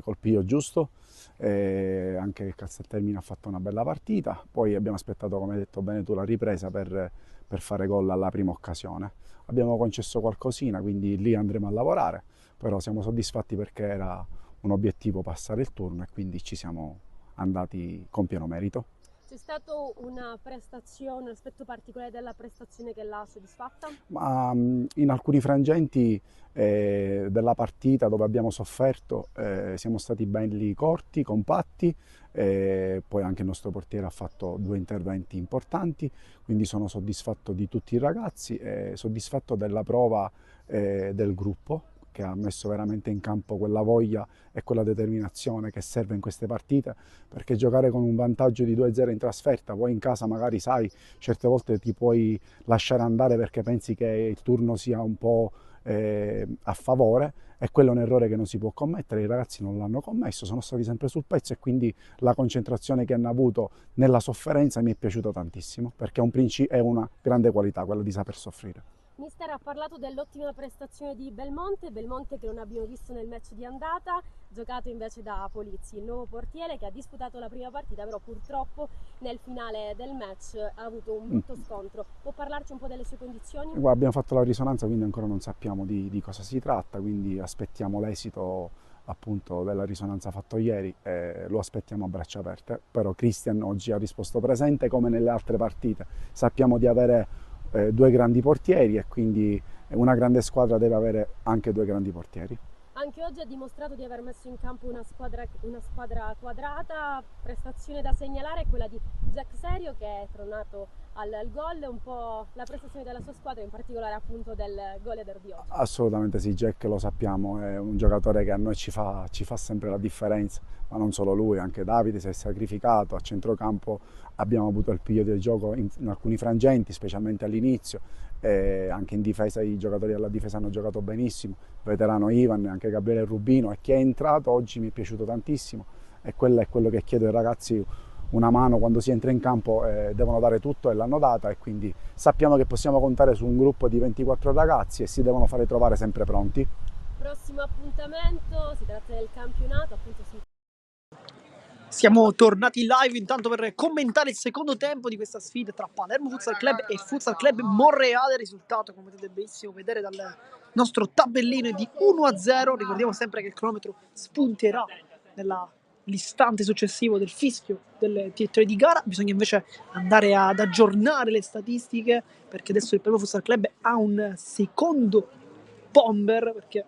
col piglio giusto, anche Casteltermine ha fatto una bella partita, poi abbiamo aspettato, come hai detto bene tu, la ripresa per fare gol alla prima occasione. Abbiamo concesso qualcosina, quindi lì andremo a lavorare, però siamo soddisfatti perché era un obiettivo passare il turno e quindi ci siamo andati con pieno merito. C'è stato una prestazione, un aspetto particolare della prestazione che l'ha soddisfatta? Ma in alcuni frangenti della partita dove abbiamo sofferto siamo stati belli corti, compatti, poi anche il nostro portiere ha fatto 2 interventi importanti, quindi sono soddisfatto di tutti i ragazzi, soddisfatto della prova del gruppo, perché ha messo veramente in campo quella voglia e quella determinazione che serve in queste partite, perché giocare con un vantaggio di 2-0 in trasferta, poi in casa magari sai, certe volte ti puoi lasciare andare perché pensi che il turno sia un po' a favore, e quello è un errore che non si può commettere. I ragazzi non l'hanno commesso, sono stati sempre sul pezzo, e quindi la concentrazione che hanno avuto nella sofferenza mi è piaciuta tantissimo, perché è una grande qualità quella di saper soffrire. Mister ha parlato dell'ottima prestazione di Belmonte che non abbiamo visto nel match di andata, giocato invece da Polizzi, il nuovo portiere che ha disputato la prima partita, però purtroppo nel finale del match ha avuto un brutto scontro. Può parlarci un po' delle sue condizioni? Guarda, abbiamo fatto la risonanza, quindi ancora non sappiamo di cosa si tratta, quindi aspettiamo l'esito appunto della risonanza fatto ieri e lo aspettiamo a braccia aperte. Però Christian oggi ha risposto presente come nelle altre partite. Sappiamo di avere due grandi portieri, e quindi una grande squadra deve avere anche due grandi portieri. Anche oggi ha dimostrato di aver messo in campo una squadra quadrata. Prestazione da segnalare è quella di Jack Serio, che è tornato al gol, un po' la prestazione della sua squadra, in particolare appunto del gol di oggi. Assolutamente sì, Jack lo sappiamo, è un giocatore che a noi ci fa sempre la differenza, ma non solo lui, anche Davide si è sacrificato, a centrocampo abbiamo avuto il piglio del gioco in alcuni frangenti, specialmente all'inizio, e anche in difesa i giocatori alla difesa hanno giocato benissimo, veterano Ivan, anche Gabriele Rubino, e chi è entrato oggi mi è piaciuto tantissimo, e quello è quello che chiedo ai ragazzi: una mano quando si entra in campo, devono dare tutto, e l'hanno data, e quindi sappiamo che possiamo contare su un gruppo di 24 ragazzi e si devono fare trovare sempre pronti. Prossimo appuntamento, si tratta del campionato, appunto Siamo tornati live intanto per commentare il secondo tempo di questa sfida tra Palermo Futsal Club e Futsal Club Monreale. Il risultato, come potete benissimo vedere dal nostro tabellino, è di 1-0. Ricordiamo sempre che il cronometro spunterà nell'istante successivo del fischio del T3 di gara. Bisogna invece andare ad aggiornare le statistiche, perché adesso il Palermo Futsal Club ha un secondo bomber, perché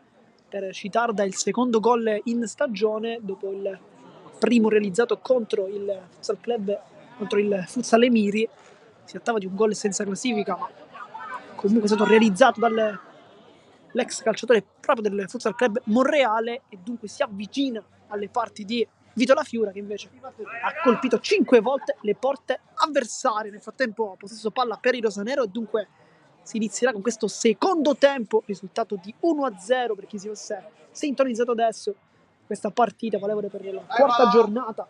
per Citarda è il secondo gol in stagione dopo il primo realizzato contro il Futsal Club, contro il Futsal Emiri. Si trattava di un gol senza classifica, ma comunque è stato realizzato dall'ex calciatore proprio del Futsal Club Monreale, e dunque si avvicina alle parti di Vito La Fiura, che invece ha colpito 5 volte le porte avversarie. Nel frattempo possesso palla per i rosanero, e dunque si inizierà con questo secondo tempo, risultato di 1-0 per chi si fosse sintonizzato adesso. Questa partita valevole per la quarta giornata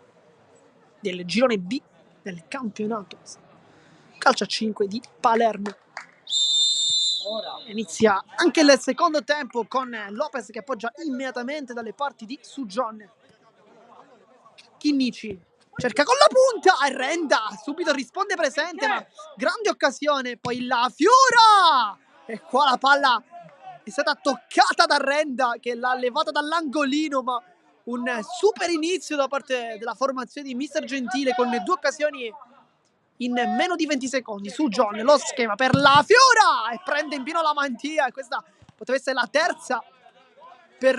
del girone B del campionato calcio a 5 di Palermo. Inizia anche il secondo tempo con Lopez che appoggia immediatamente dalle parti di Sujon. Chinnici cerca con la punta e Renda subito risponde presente, ma grande occasione. Poi La Fiura, e qua la palla è stata toccata da Renda, che l'ha levata dall'angolino, ma un super inizio da parte della formazione di Mister Gentile, con due occasioni in meno di 20 secondi. Su John, lo schema per La Fiura, e prende in pieno la mantia, e questa potrebbe essere la terza per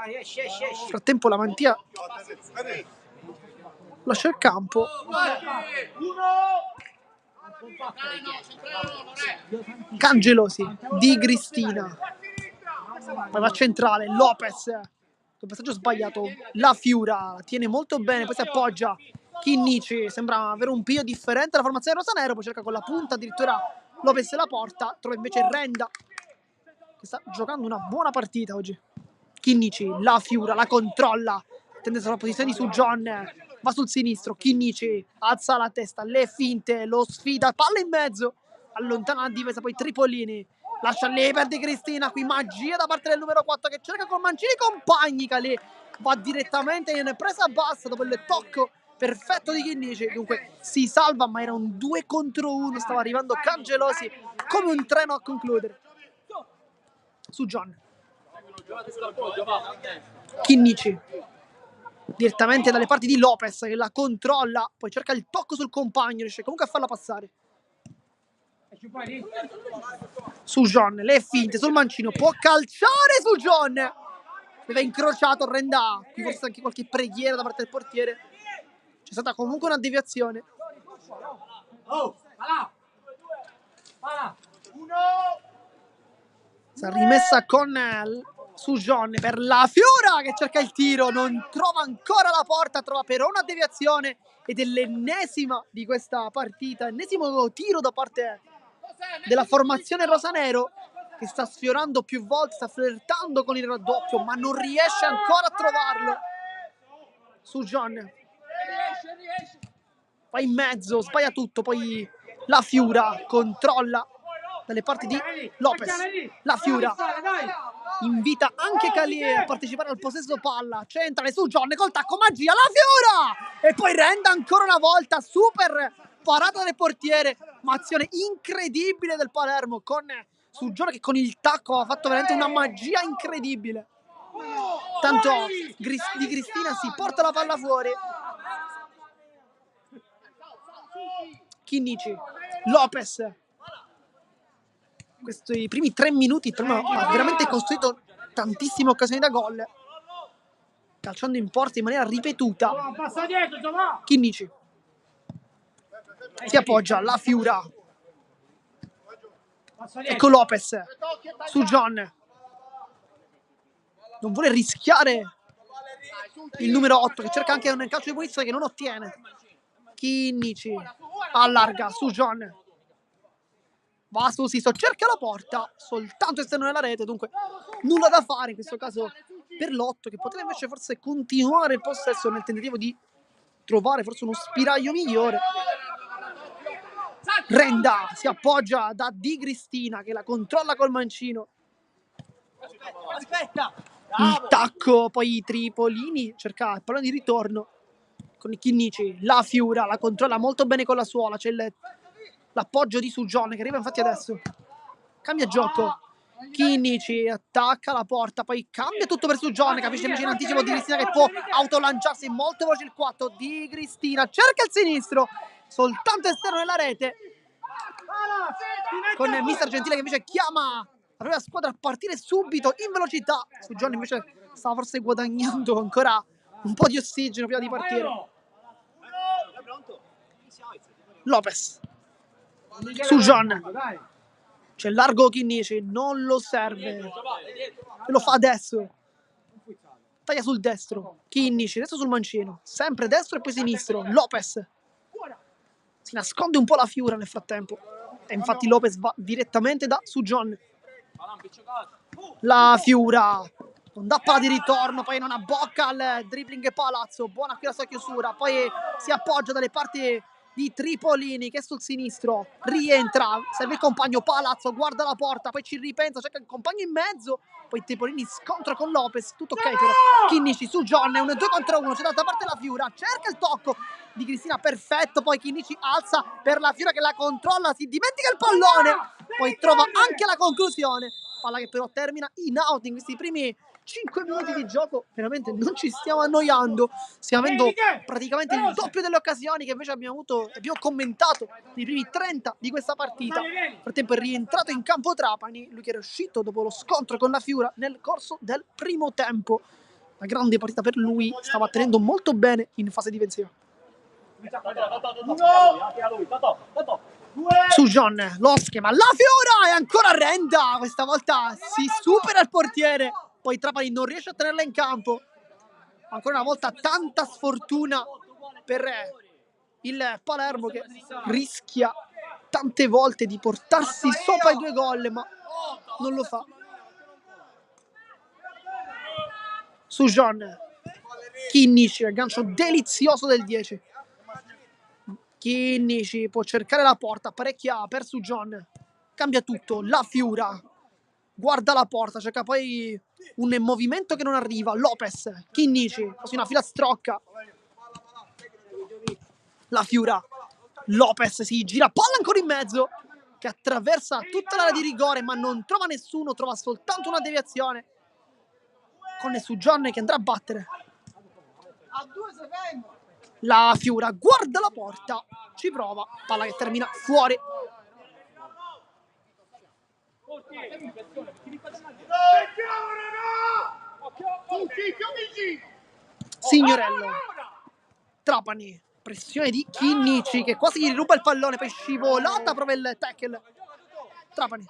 nel frattempo la mantia lascia il campo. Cangelosi di Cristina, poi va centrale Lopez, un passaggio sbagliato. La Fiura la tiene molto bene, poi si appoggia Chinnici, sembra avere un piglio differente la formazione rosanero, poi cerca con la punta addirittura Lopez la porta, trova invece Renda, che sta giocando una buona partita oggi. Chinnici, La Fiura la controlla, tende sulla posizione di Sujon, va sul sinistro, Chinnici alza la testa, le finte, lo sfida, palla in mezzo, allontana la difesa, poi Tripolini lascia lì per Di Cristina, qui magia da parte del numero 4 che cerca con Mancini, compagni, che lì va direttamente in presa bassa dopo il tocco perfetto di Chinnici. Dunque si salva, ma era un 2 contro 1, stava arrivando Cangelosi come un treno a concludere. Sujon, Chinnici direttamente dalle parti di Lopez, che la controlla, poi cerca il tocco sul compagno, riesce comunque a farla passare. Sujon, le finte sul mancino, può calciare Sujon, aveva incrociato Renda, qui forse anche qualche preghiera da parte del portiere. C'è stata comunque una deviazione. Si è rimessa con Sujon per la Fiora che cerca il tiro, non trova ancora la porta, trova però una deviazione ed è l'ennesima di questa partita, ennesimo tiro da parte della formazione rosanero che sta sfiorando più volte, sta flirtando con il raddoppio ma non riesce ancora a trovarlo. Sujon va in mezzo, sbaglia tutto, poi la Fiora controlla dalle parti di Lopez. La Fiora invita anche Calier a partecipare al possesso palla, centrale su John col tacco magia, la Fiora e poi rende ancora una volta, super parata del portiere, ma azione incredibile del Palermo con su John che con il tacco ha fatto veramente una magia incredibile. Tanto di Cristina si porta la palla fuori. Chinnici, Lopez. Questi primi 3 minuti ha veramente costruito tantissime occasioni da gol, calciando in porta in maniera ripetuta. Chinnici si appoggia, la Fiora, ecco Lopez su John, non vuole rischiare il numero 8 che cerca anche un calcio di punizione che non ottiene. Chinnici allarga su John, va su Sisto, cerca la porta, soltanto esterno della rete, dunque nulla da fare in questo caso per l'8 che poteva invece forse continuare il possesso nel tentativo di trovare forse uno spiraglio migliore. Renda si appoggia da Di Cristina che la controlla col mancino. Il tacco, poi i Tripolini cerca il pallone di ritorno con i Chinnici, la Fiora la controlla molto bene con la suola, c'è l'appoggio di Sujon che arriva infatti adesso, cambia gioco, Chinnici attacca la porta, poi cambia tutto per Sujon, capisce invece in anticipo Di Cristina che può autolanciarsi molto veloce il 4, Di Cristina cerca il sinistro, soltanto esterno nella rete, con Mister Gentile che invece chiama la propria squadra a partire subito in velocità. Sujon invece stava forse guadagnando ancora un po' di ossigeno prima di partire. Lopez Sujon, c'è largo Chinnici, non lo serve e lo fa adesso, taglia sul destro Chinnici, adesso sul mancino, sempre destro e poi sinistro. Lopez si nasconde un po' la Fiora nel frattempo e infatti Lopez va direttamente da Sujon. La Fiora non dà palla di ritorno, poi non abbocca al dribbling Palazzo, buona qui la sua chiusura, poi si appoggia dalle parti di Tripolini che è sul sinistro, rientra, serve il compagno Palazzo, guarda la porta, poi ci ripensa, cerca il compagno in mezzo, poi Tripolini scontra con Lopez, tutto ok però Chinnici su John, è un 2 contro 1, c'è dall'altra parte la Fiora, cerca il tocco di Cristina, perfetto, poi Chinnici alza per la Fiora che la controlla, si dimentica il pallone, poi trova anche la conclusione, palla che però termina in out in questi primi 5 minuti di gioco, veramente non ci stiamo annoiando, stiamo avendo praticamente il doppio delle occasioni che invece abbiamo avuto, abbiamo commentato nei primi 30 di questa partita. Nel frattempo è rientrato in campo Trapani, lui che era uscito dopo lo scontro con la Fiora nel corso del primo tempo. Una grande partita per lui, stava tenendo molto bene in fase difensiva. Sujon, lo schema, la Fiora e ancora Renda, questa volta si supera il portiere, poi Trapani non riesce a tenerla in campo, ancora una volta tanta sfortuna per il Palermo che rischia tante volte di portarsi sopra i 2 gol ma non lo fa. Sujon, Chinnici, aggancio delizioso del 10. Chinnici può cercare la porta, parecchia per Sujon, cambia tutto, la Fiora guarda la porta, cerca poi un movimento che non arriva, Lopez, Chinnici, così una filastrocca, la Fiora, Lopez si gira, palla ancora in mezzo, che attraversa tutta l'area di rigore ma non trova nessuno, trova soltanto una deviazione, con Sujon che andrà a battere. La Fiora guarda la porta, ci prova, palla che termina fuori. Signorello, Trapani, pressione di Chinnici che quasi gli ruba il pallone, poi scivolata, prova il tackle Trapani.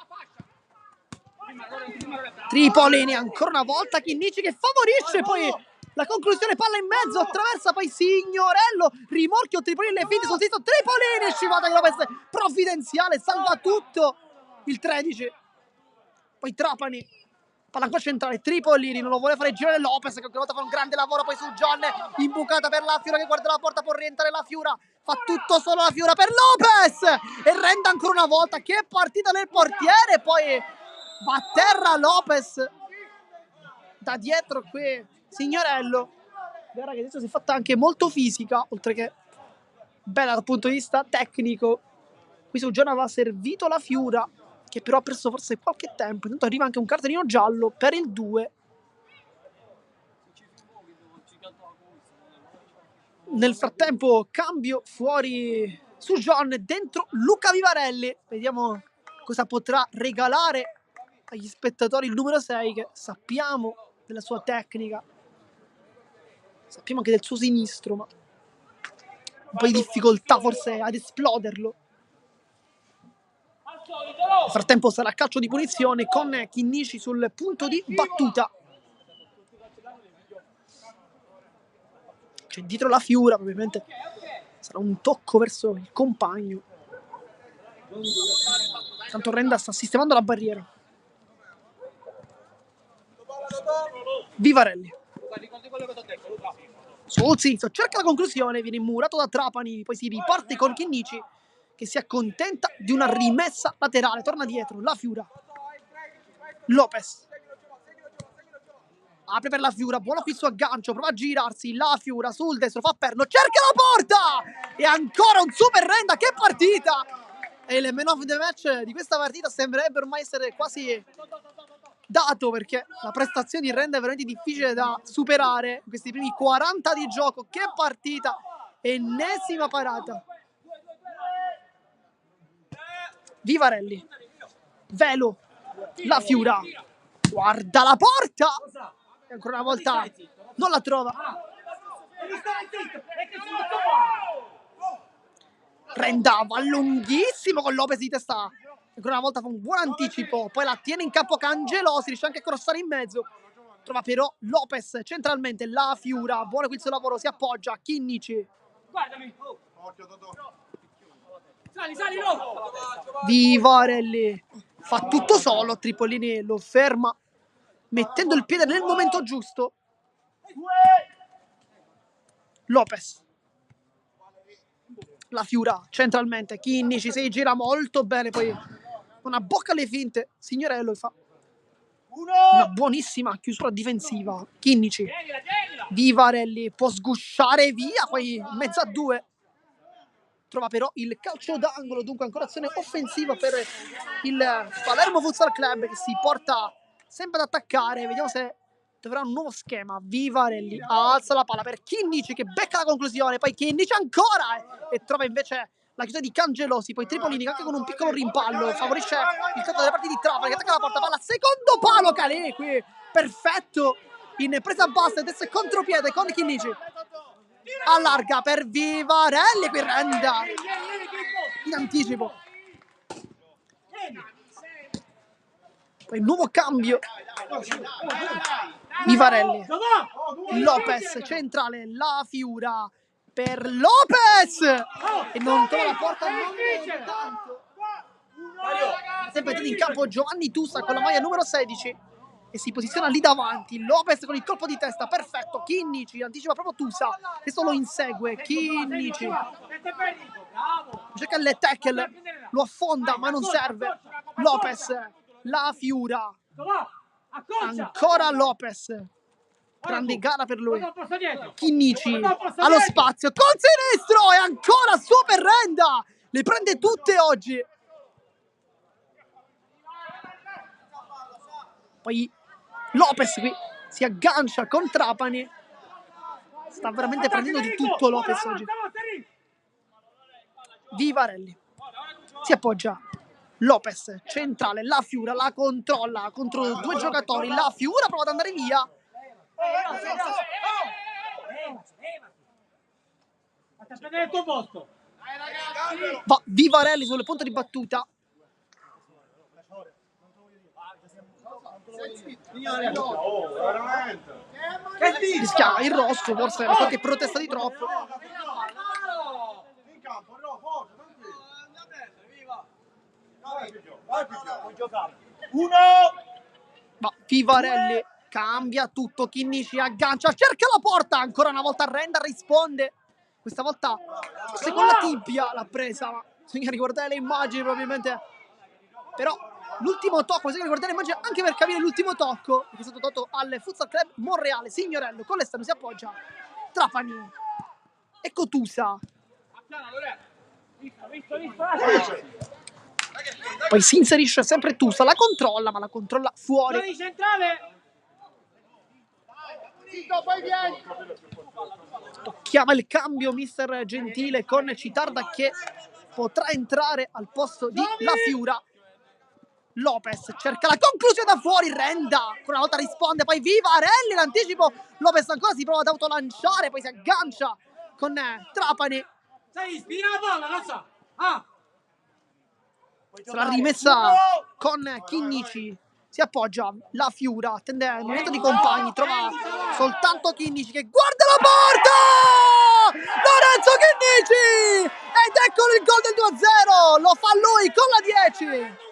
Tripolini ancora una volta, Chinnici che favorisce poi la conclusione, palla in mezzo, attraversa poi Signorello, rimorchio Tripolini, le finte sul sinistro, Tripolini, scivolata Lopez, provvidenziale, salva tutto il 13. Poi Trapani, palla ancora centrale, Tripolini non lo vuole fare girare Lopez, che qualche volta fa un grande lavoro poi su John, imbucata per la Fiura che guarda la porta, può rientrare la Fiura, fa tutto solo la Fiura per Lopez e rende ancora una volta, che partita del portiere, poi va a terra Lopez da dietro qui Signorello, guarda che adesso si è fatta anche molto fisica, oltre che bella dal punto di vista tecnico. Qui su John aveva servito la Fiura, che però ha perso forse qualche tempo. Intanto arriva anche un cartellino giallo per il 2. Nel frattempo cambio fuori su John, dentro Luca Vivarelli. Vediamo cosa potrà regalare agli spettatori il numero 6, che sappiamo della sua tecnica, sappiamo anche del suo sinistro, ma un po' di difficoltà forse ad esploderlo. Nel frattempo sarà calcio di punizione con Chinnici sul punto di battuta. C'è dietro la Fiura, probabilmente sarà un tocco verso il compagno. Tanto Renda sta sistemando la barriera. Vivarelli sul sinistro, cerca la conclusione, viene immurato da Trapani, poi si riparte con Chinnici che si accontenta di una rimessa laterale, torna dietro la Fiura. Lopez apre per la Fiura, buono qui su aggancio, prova a girarsi, la Fiura sul destro, fa perno, cerca la porta e ancora un super Renda, che partita! E le man of the match di questa partita sembrerebbe ormai essere quasi dato, perché la prestazione di Renda è veramente difficile da superare in questi primi 40 di gioco. Che partita, ennesima parata. Vivarelli, Velo, la Fiura, guarda la porta e ancora una volta non la trova. Renda va lunghissimo con Lopez di testa, ancora una volta fa un buon anticipo, poi la tiene in campo Cangelosi, riesce anche a crossare in mezzo, trova però Lopez centralmente, la Fiura, buono qui il suo lavoro, si appoggia, Chinnici, Vivarelli fa tutto solo, Tripolini lo ferma mettendo il piede nel momento giusto. Lopez, la Fiura centralmente, Chinnici si gira molto bene, poi una bocca alle finte, Signorello fa una buonissima chiusura difensiva. Chinnici, Vivarelli può sgusciare via, poi in mezzo a due trova però il calcio d'angolo, dunque ancora azione offensiva per il Palermo Futsal Club, che si porta sempre ad attaccare. Vediamo se troverà un nuovo schema. Vivarelli alza la palla per Chinnici che becca la conclusione, poi Chinnici ancora e trova invece la chiusura di Cangelosi, poi Tripolini anche con un piccolo rimpallo favorisce il calcio delle parti di Trapani che attacca la porta, palla secondo palo, Calè qui perfetto in presa bassa, adesso è contropiede con Chinnici, allarga per Vivarelli, qui Renda in anticipo, poi nuovo cambio. Vivarelli, Lopez centrale, la Fiura per Lopez e non trova la porta, non tanto. Sempre in campo Giovanni Tussa con la maglia numero 16 e si posiziona lì davanti. Lopez con il colpo di testa perfetto, Chinnici anticipa proprio Tussa che solo insegue. Chinnici cerca il tackle, lo affonda ma non serve. Lopez, la Fiura, ancora Lopez, grande gara per lui. Chinnici allo spazio col sinistro e ancora super Renda, le prende tutte oggi. Poi Lopez qui si aggancia con Trapani, sta veramente prendendo di tutto Lopez oggi. Vivarelli si appoggia, Lopez centrale, la Fiura la controlla contro due giocatori, la Fiura prova ad andare via. Va Vivarelli sul punto di battuta, Oh, veramente. Rischia il rosso, forse qualche protesta di troppo. In campo, no, forza, tranquillo. Vai, puoi giocare. Uno! Ma Vivarelli cambia tutto, Chinnici aggancia, cerca la porta, ancora una volta Renda risponde. Questa volta forse con la tibia l'ha presa, ma bisogna riguardare le immagini probabilmente. Però l'ultimo tocco, bisogna riguardare le immagini anche per capire l'ultimo tocco che è stato dato al Futsal Club Monreale. Signorello con l'esterno si appoggia, Trapani e Cotusa. Poi si inserisce sempre Tusa, la controlla, ma la controlla fuori. Centrale! Chiama il cambio mister Gentile con Citarda che potrà entrare al posto di La Fiura. Lopez cerca la conclusione da fuori, Renda ancora una volta risponde, poi Vivarelli l'anticipo, Lopez ancora si prova ad autolanciare, poi si aggancia con Trapani. Sei spina la palla, non so. Ah! Sarà rimessa con Chinnici, si appoggia La Fiura, attende il momento di compagni, trova soltanto Chinnici che guarda la porta! Lorenzo Chinnici! Ed eccolo il gol del 2-0, lo fa lui con la 10.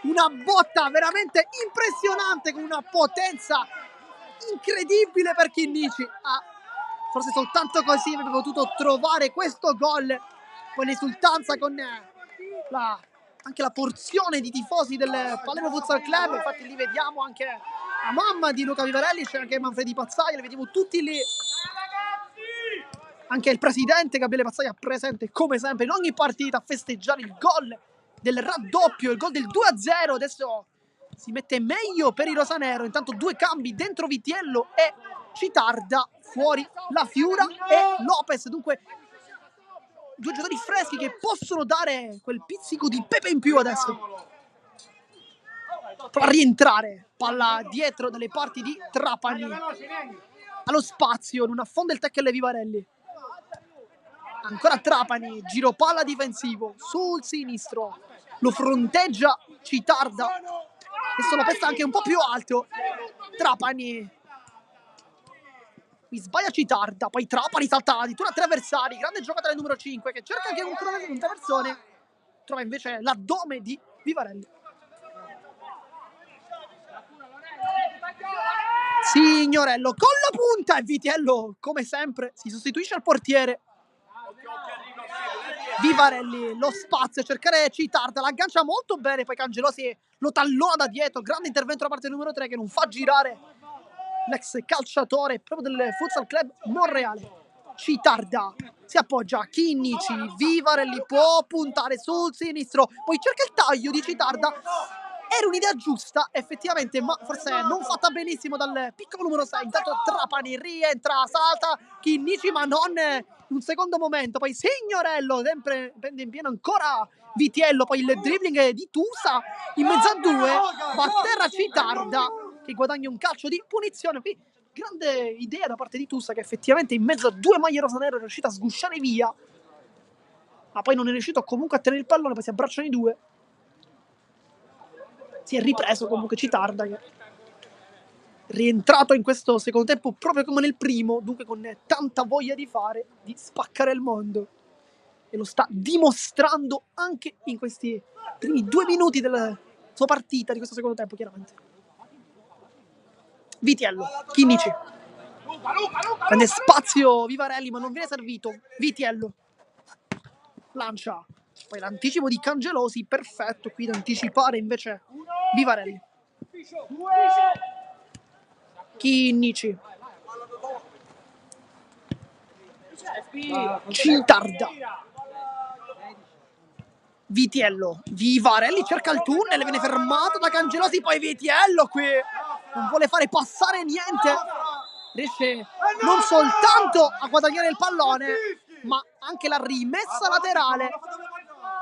Una botta veramente impressionante con una potenza incredibile per Chinnici. Forse soltanto così avrebbe potuto trovare questo gol. Poi l'esultanza con anche la porzione di tifosi del Palermo Futsal Club. Infatti lì vediamo anche la mamma di Luca Vivarelli, c'è anche Manfredi Pazzaia, li vediamo tutti lì. Anche il presidente Gabriele Pazzaia presente come sempre in ogni partita a festeggiare il gol del raddoppio, il gol del 2-0. Adesso si mette meglio per i rosanero. Intanto due cambi dentro Vitiello e Citarda, fuori La Fiura e Lopez. Dunque due giocatori freschi che possono dare quel pizzico di pepe in più adesso. Prova a rientrare, palla dietro dalle parti di Trapani. Allo spazio, non affonda il tackle Vivarelli. Ancora Trapani, giro palla difensivo sul sinistro, lo fronteggia Citarda. Adesso lo pesta anche un po' più alto. Trapani. Qui sbaglia Citarda, poi Trapani salta addirittura 3 avversari. Grande giocata del numero 5 che cerca anche un traversone. Trova invece l'addome di Vivarelli. Signorello con la punta e Vitiello come sempre si sostituisce al portiere. Vivarelli, lo spazio, cercare Citarda, l'aggancia molto bene, poi Cangelosi lo tallona da dietro, grande intervento da parte del numero 3 che non fa girare l'ex calciatore proprio del Futsal Club Monreale. Citarda si appoggia, Chinnici, Vivarelli può puntare sul sinistro, poi cerca il taglio di Citarda. Era un'idea giusta, effettivamente, ma forse non fatta benissimo dal piccolo numero 6. Intanto Trapani rientra, salta Chinnici, ma non in un secondo momento. Poi Signorello, sempre prende in pieno ancora Vitiello. Poi il dribbling di Tusa in mezzo a due. Va a terra Citarda, che guadagna un calcio di punizione. Qui grande idea da parte di Tusa, che effettivamente in mezzo a due maglie rosanero è riuscita a sgusciare via. Ma poi non è riuscito comunque a tenere il pallone, poi si abbracciano i due. Si è ripreso comunque Citarda, che è rientrato in questo secondo tempo proprio come nel primo, dunque con tanta voglia di fare, di spaccare il mondo, e lo sta dimostrando anche in questi primi 2 minuti della sua partita di questo secondo tempo, chiaramente. Vitiello, Chinnici, prende spazio Vivarelli ma non viene servito. Vitiello lancia, poi l'anticipo di Cangelosi, perfetto qui ad anticipare invece Vivarelli. Chinnici, Citarda, Vitiello, Vivarelli cerca il tunnel, viene fermato da Cangelosi, poi Vitiello qui non vuole fare passare niente, riesce non soltanto a guadagnare il pallone ma anche la rimessa laterale.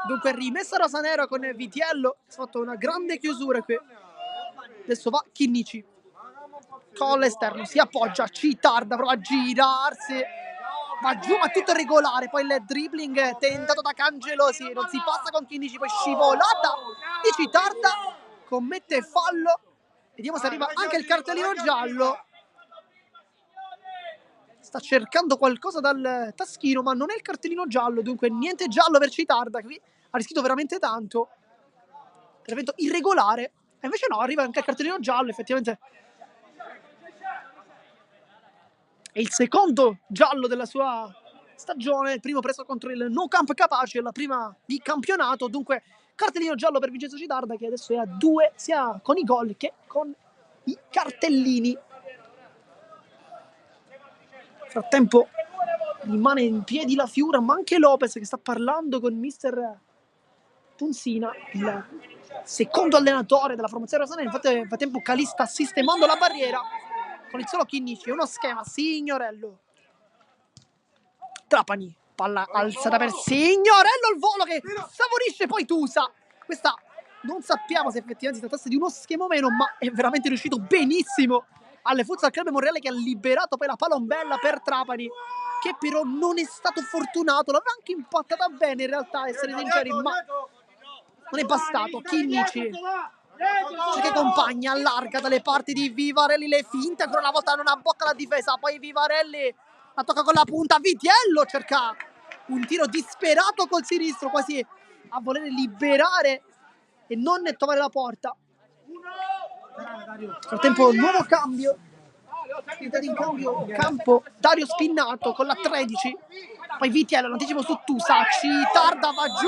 Dunque rimessa rosanero con Vitiello, ha fatto una grande chiusura qui. Adesso va Chinnici con l'esterno, si appoggia, Citarda prova a girarsi, va giù ma tutto regolare, poi il dribbling tentato da Cangelosi, non si passa con Chinnici, poi scivolata di Citarda, commette fallo Vediamo se arriva anche il cartellino giallo. Sta cercando qualcosa dal taschino, ma non è il cartellino giallo, dunque niente giallo per Citarda, che qui ha rischiato veramente tanto. Intervento irregolare. E invece no, arriva anche il cartellino giallo, effettivamente. È il secondo giallo della sua stagione, il primo preso contro il No Camp Capace, la prima di campionato, dunque cartellino giallo per Vincenzo Citarda, che adesso è a 2 sia con i gol che con i cartellini. Nel frattempo rimane in piedi la Fiura, ma anche Lopez che sta parlando con mister Punzina, il secondo allenatore della formazione rosanera. Nel frattempo Calì sta sistemando la barriera con il solo Chinnici, uno schema, Signorello. Trapani, palla alzata per Signorello, il volo che favorisce poi Tusa. Questa non sappiamo se effettivamente si trattasse di uno schema o meno, ma è veramente riuscito benissimo alle Futsal Club Monreale, che ha liberato poi la palombella per Trapani, che però non è stato fortunato. L'aveva anche impattata bene in realtà, essere sinceri, ma non è bastato. Chinnici che compagna, allarga dalle parti di Vivarelli, le finte, ancora una volta non abbocca la difesa, poi Vivarelli la tocca con la punta, Vitiello cerca un tiro disperato col sinistro, quasi a voler liberare e non trovare la porta. Nel frattempo nuovo cambio, in cambio campo Dario Spinnato con la 13, poi Vitiello, l'anticipo su Tusa, Citarda va giù,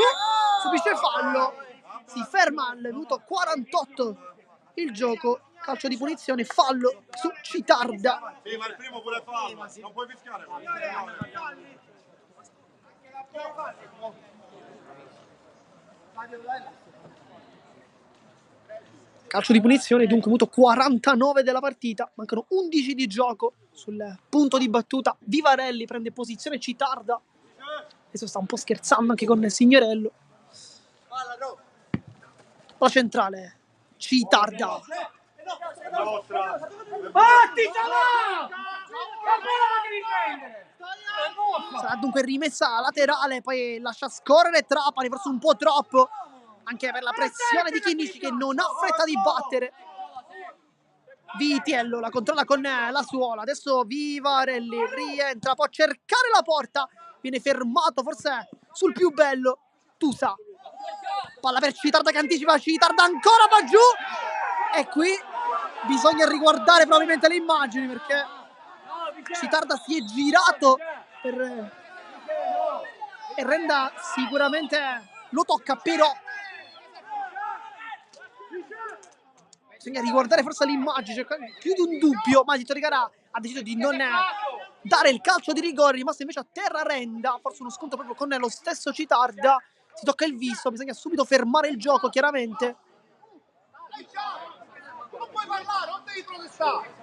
subisce fallo, si ferma al minuto 48 il gioco, calcio di punizione, fallo su Citarda. Sì, ma il primo vuole farlo, non puoi fischiare. Calcio di punizione, dunque minuto 49 della partita, mancano 11 di gioco. Sul punto di battuta Vivarelli prende posizione, Citarda adesso sta un po' scherzando anche con Signorello. La centrale, Citarda, sarà dunque rimessa laterale, poi lascia scorrere Trapani, forse un po' troppo, anche per la pressione di Chinnici che non ha fretta di battere. Vitiello la controlla con la suola, adesso Vivarelli rientra, può cercare la porta, viene fermato forse sul più bello, Tusa, palla per Citarda che anticipa, Citarda ancora va giù, e qui bisogna riguardare probabilmente le immagini, perché Citarda si è girato e Renda sicuramente lo tocca, però bisogna riguardare forse l'immagine, più di un dubbio, ma Tito Rigara ha deciso di non dare il calcio di rigore, rimasto invece a terra Renda, forse uno scontro proprio con lo stesso Citarda, si tocca il viso, bisogna subito fermare il gioco chiaramente. Non puoi parlare, non devi protestare.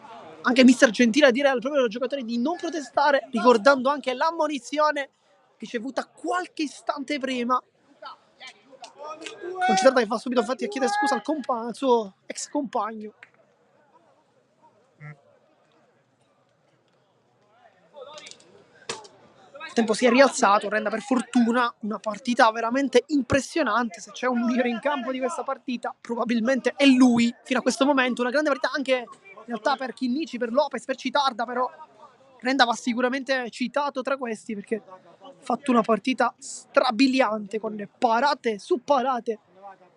Anche mister Gentile a dire al proprio giocatore di non protestare, ricordando anche l'ammonizione ricevuta qualche istante prima. Con Citarda che fa subito infatti a chiedere scusa al suo ex compagno. Il tempo si è rialzato, Renda per fortuna, una partita veramente impressionante. Se c'è un migliore in campo di questa partita probabilmente è lui fino a questo momento. Una grande partita anche in realtà per Chinnici, per Lopez, per Citarda, però Renda va sicuramente citato tra questi, perché ha fatto una partita strabiliante con parate su parate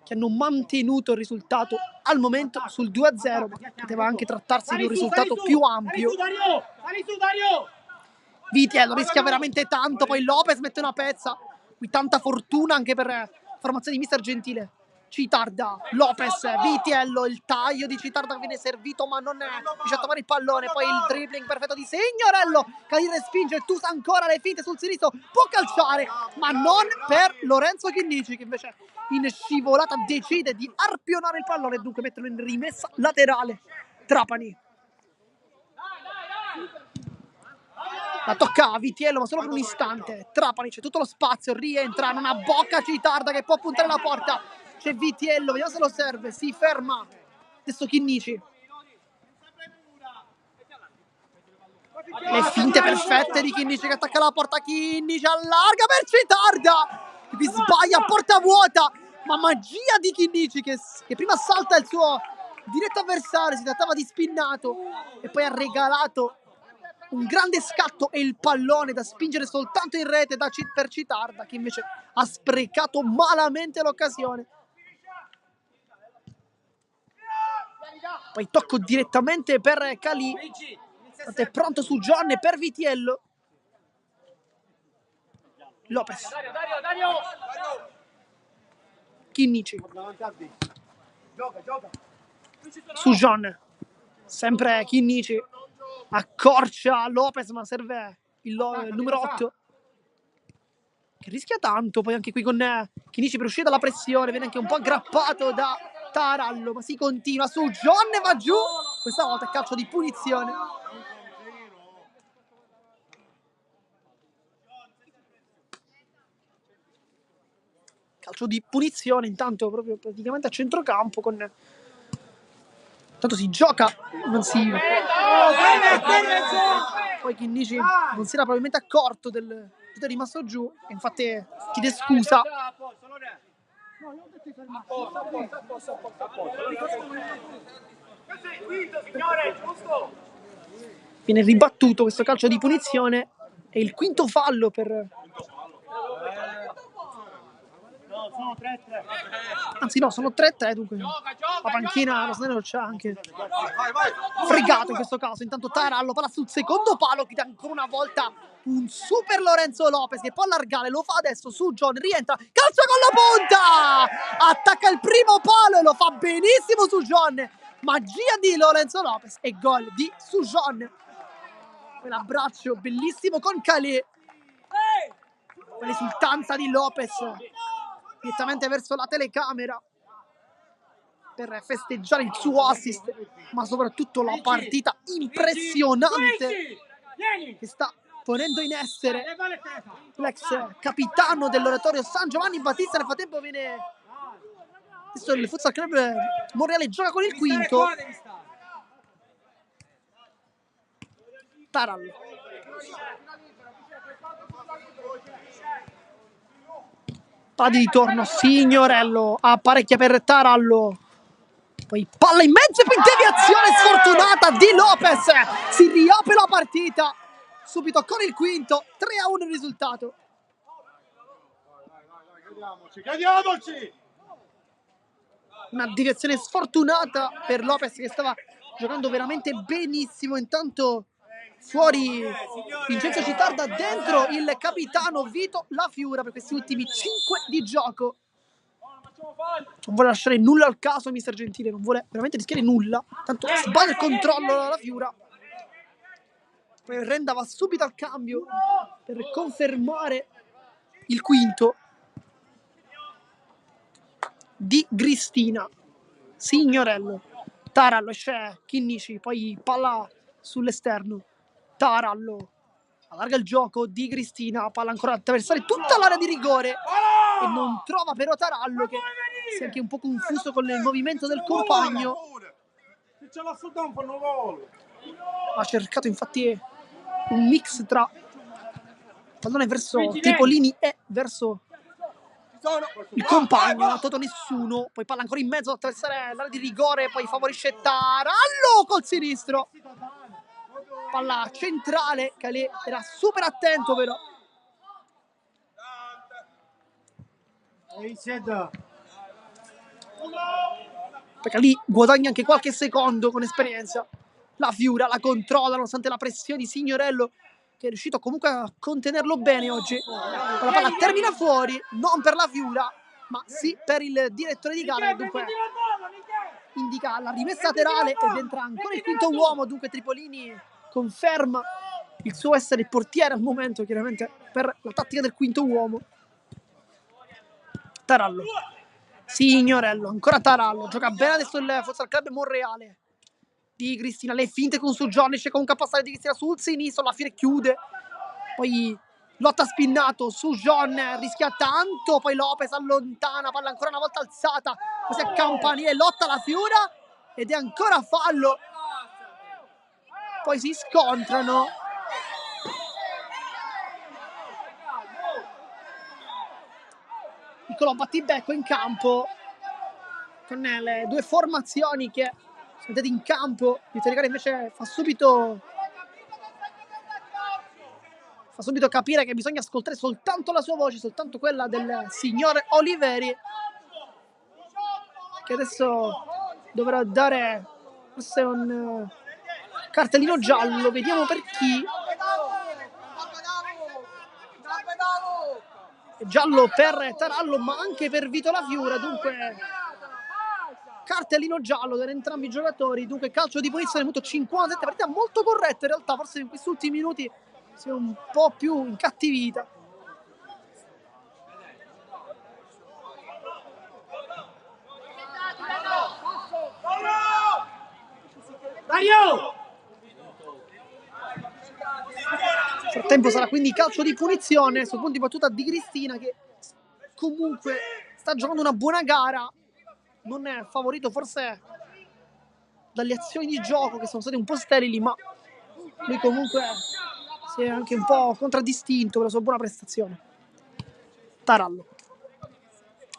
che hanno mantenuto il risultato al momento sul 2-0, ma poteva anche trattarsi di un risultato più ampio. Sali su Dario! Vitiello rischia veramente tanto, poi Lopez mette una pezza, qui tanta fortuna anche per formazione di mister Gentile. Citarda, Lopez, Vitiello, il taglio di Citarda che viene servito ma non riesce a trovare il pallone, poi il dribbling perfetto di Signorello, Calì respinge, Tusa ancora le finte sul sinistro, può calciare ma non per Lorenzo Chinnici, che invece in scivolata decide di arpionare il pallone e dunque metterlo in rimessa laterale. Trapani la tocca a Vitiello ma solo per un istante, Trapani c'è tutto lo spazio, rientra, non abbocca Citarda che può puntare la porta, c'è Vitiello, vediamo se lo serve, si ferma adesso Chinnici, le finte perfette di Chinnici che attacca la porta, Chinnici allarga per Citarda che sbaglia a porta vuota, ma magia di Chinnici che prima salta il suo diretto avversario, si trattava di spinnato e poi ha regalato un grande scatto e il pallone da spingere soltanto in rete per Citarda, che invece ha sprecato malamente l'occasione. Poi tocco direttamente per Calì, è pronto su John e per Vitiello. Lopez, Chinnici, su John, sempre Chinnici, accorcia Lopez ma serve il numero 8 che rischia tanto. Poi anche qui con Chinnici per uscire dalla pressione, viene anche un po' aggrappato da Tarallo, ma si continua su John e va giù, questa volta è calcio di punizione. Calcio di punizione intanto proprio praticamente a centrocampo, intanto si gioca, non si... Poi Chinnici non si era probabilmente accorto del è rimasto giù e infatti chiede scusa. Viene ribattuto questo calcio di punizione e il quinto fallo per... Sono 3-3. Anzi no, sono 3-3, dunque la panchina Rosanero c'ha anche fregato in questo caso. Intanto Tarallo palla sul secondo palo, che dà ancora una volta un super Lorenzo Lopez che può allargare, lo fa adesso su John, rientra, calcio con la punta, attacca il primo palo e lo fa benissimo su John, magia di Lorenzo Lopez e gol di Sujon. Quell'abbraccio bellissimo con Calais, l'esultanza di Lopez direttamente verso la telecamera per festeggiare il suo assist, ma soprattutto la partita impressionante che sta ponendo in essere l'ex capitano dell'Oratorio San Giovanni Battista. Nel frattempo viene adesso il Futsal Club Monreale gioca con il quinto. Tarallo, palla di ritorno, Signorello apparecchia per Tarallo, poi palla in mezzo e poi deviazione sfortunata di Lopez, si riapre la partita subito con il quinto, 3-1 il risultato. Chiediamoci! Una deviazione sfortunata per Lopez che stava giocando veramente benissimo. Intanto fuori Vincenzo Citarda, dentro il capitano Vito La Fiura per questi ultimi 5 di gioco. Non vuole lasciare nulla al caso mister Gentile, non vuole veramente rischiare nulla. Tanto sbaglia il controllo La Fiura. Poi Renda va subito al cambio per confermare il quinto. Di Gristina, Signorello, Tarallo, esce Chinnici, poi palla sull'esterno, Tarallo allarga il gioco, Di Gristina, palla ancora ad attraversare tutta l'area di rigore e non trova però Tarallo, che si è anche un po' confuso con il movimento del compagno. Ha cercato infatti un mix tra pallone verso Tripolini e verso il compagno, non ha tolto nessuno, poi palla ancora in mezzo ad attraversare l'area di rigore, poi favorisce Tarallo col sinistro, palla centrale, Calais era super attento però. Perché lì guadagna anche qualche secondo con esperienza. La Fiura la controlla nonostante la pressione di Signorello, che è riuscito comunque a contenerlo bene oggi. La palla termina fuori, non per la Fiura, ma sì per il direttore di gara, dunque indica la rimessa laterale ed entra ancora il quinto uomo. Dunque Tripolini conferma il suo essere il portiere al momento, chiaramente per la tattica del quinto uomo. Tarallo, Signorello, ancora Tarallo, gioca bene adesso il Futsal Club Monreale. Di Cristina, le finte con su Johnny, c'è comunque a passare Di Cristina sul sinistro, alla fine chiude, poi lotta spinnato su John, rischia tanto, poi Lopez allontana, palla ancora una volta alzata, così a campanile, lotta la Fiura ed è ancora fallo, poi si scontrano. Piccolo battibecco in campo con le due formazioni che sono andati in campo. Vittorio Gara invece fa subito capire che bisogna ascoltare soltanto la sua voce, soltanto quella del signor Oliveri, che adesso dovrà dare forse un cartellino giallo. Vediamo per chi. Giallo per Tarallo, ma anche per Vito La Fiura, dunque cartellino giallo per entrambi i giocatori. Dunque calcio di punizione, minuto 57, partita molto corretta in realtà, forse in questi ultimi minuti si è un po' più incattivita. Dario! Nel frattempo sarà quindi calcio di punizione sul punto di battuta di Cristina, che comunque sta giocando una buona gara, non è favorito forse dalle azioni di gioco che sono state un po' sterili, ma lui comunque si è anche un po' contraddistinto per la sua buona prestazione. Tarallo,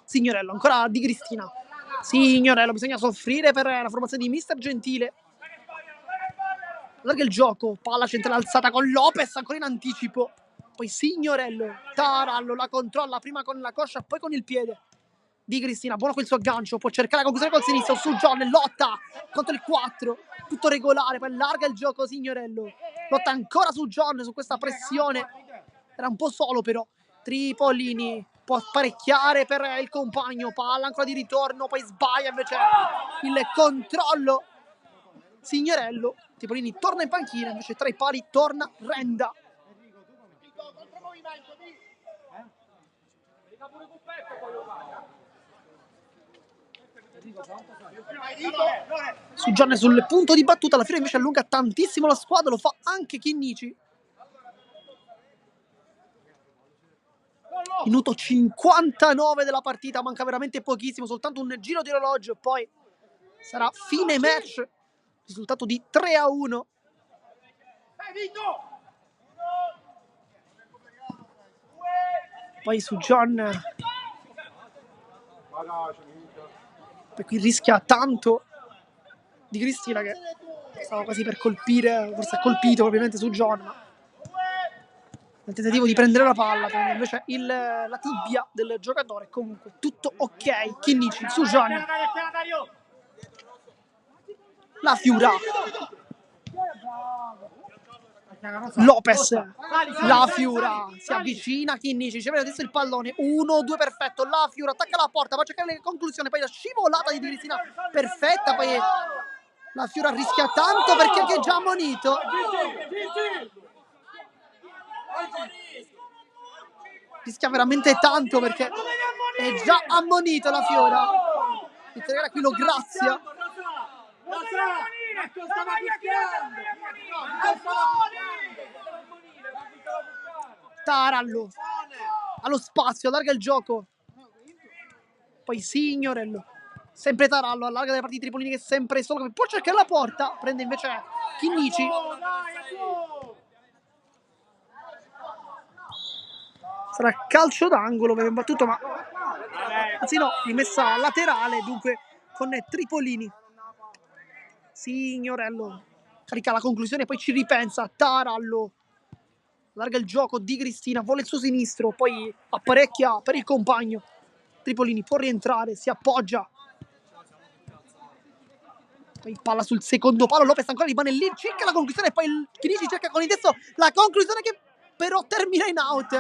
Signorello, ancora di Cristina. Signorello, bisogna soffrire per la formazione di Mister Gentile. Allarga il gioco, palla centrale alzata con Lopez ancora in anticipo, poi Signorello, Tarallo la controlla prima con la coscia poi con il piede di Cristina, buono quel suo aggancio, può cercare la conclusione col sinistro, su John, lotta contro il 4, tutto regolare, poi allarga il gioco Signorello, lotta ancora su John, su questa pressione, era un po' solo però, Tripolini può parecchiare per il compagno, palla ancora di ritorno, poi sbaglia invece il controllo Signorello. Tripolini torna in panchina, invece tra i pali torna Renda. Su Gianni sul punto di battuta, alla fine invece allunga tantissimo la squadra, lo fa anche Chinnici. Minuto 59 della partita, manca veramente pochissimo, soltanto un giro di orologio, poi sarà fine match. Risultato di 3-1. Poi su John, per qui rischia tanto di Cristina, che stava quasi per colpire, forse ha colpito probabilmente su John, ma nel tentativo di prendere la palla, prende invece la tibia del giocatore. Comunque tutto ok. Chinnici su John, La Fiura, Lopez, La Fiura si avvicina, Chinnici ci vede adesso il pallone, 1-2 perfetto, La Fiura attacca la porta, va a cercare la conclusione, poi la scivolata di Cristina perfetta, poi La Fiura rischia tanto perché è già ammonito. Rischia veramente tanto perché è già ammonito La Fiora. Vittorio qui lo grazia. Tarallo allo spazio, allarga il gioco, poi Signorello, sempre Tarallo, allarga le partite Tripolini che è sempre solo, può cercare la porta, prende invece Chinnici. Sarà calcio d'angolo, viene battuto, ma anzi no, rimessa laterale, dunque con Tripolini. Signorello carica la conclusione, poi ci ripensa. Tarallo allarga il gioco di Cristina, vuole il suo sinistro, poi apparecchia per il compagno. Tripolini può rientrare, si appoggia, poi palla sul secondo palo, Lopez ancora rimane lì, cerca la conclusione, poi Chinnici cerca con il destro la conclusione che però termina in out.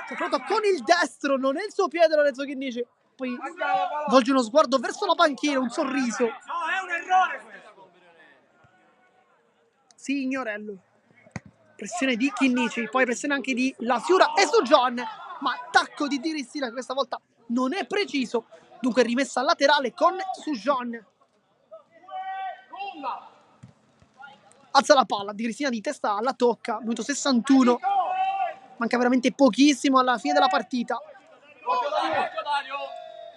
È pronto con il destro, non è il suo piede Lorenzo Chinnici, poi volge uno sguardo verso la panchina, un sorriso. No, è un errore questo. Signorello, pressione di Chinnici, poi pressione anche di La Fiura e su John, ma attacco di Cristina che questa volta non è preciso, dunque rimessa laterale con Sujon. Alza la palla di Cristina di testa, la tocca, minuto 61, manca veramente pochissimo alla fine della partita.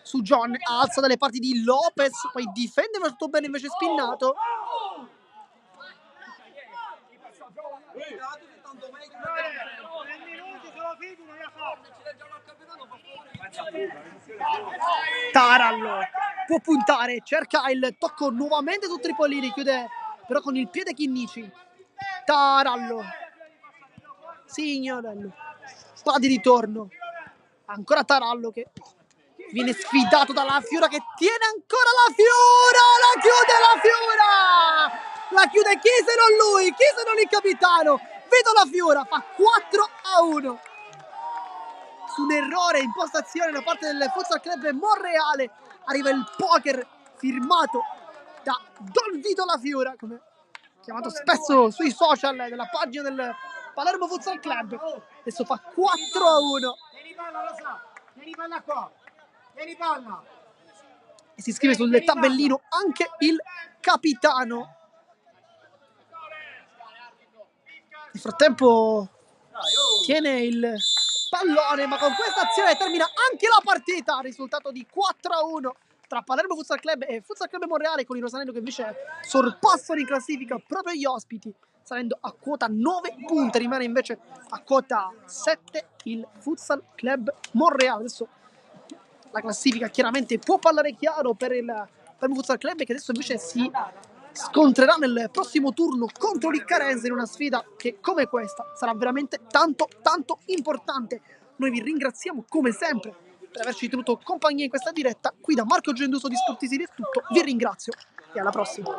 Su John, alza dalle parti di Lopez, poi difende molto bene invece Spinnato. Tarallo può puntare, cerca il tocco nuovamente su Tripolini, chiude però con il piede Chinnici. Tarallo, Signorello, va di ritorno, ancora Tarallo che viene sfidato dalla Fiora, che tiene ancora la Fiora, la chiude la Fiora, la chiude chi se non lui, chi se non il capitano, vedo la Fiora, fa 4-1 su un errore in postazione da parte del Futsal Club Monreale. Arriva il poker firmato da Don Vito La Fiora, come chiamato spesso sui social della pagina del Palermo Futsal Club. Adesso fa 4-1. Vieni palla, lo sa. Vieni palla qua. Vieni palla. E si scrive sul tabellino anche il capitano. Nel frattempo tiene il pallone, ma con questa azione termina anche la partita. Risultato di 4-1 tra Palermo Futsal Club e Futsal Club Monreale, con i rosanello che invece sorpassano in classifica proprio gli ospiti, salendo a quota 9 punti. Rimane invece a quota 7 il Futsal Club Monreale. Adesso la classifica chiaramente può parlare chiaro per il Futsal Club, che adesso invece si scontrerà nel prossimo turno contro l'Iccarense in una sfida che, come questa, sarà veramente tanto importante. Noi vi ringraziamo come sempre per averci tenuto compagnia in questa diretta. Qui da Marco Genduso di Sportisiri è tutto, vi ringrazio e alla prossima.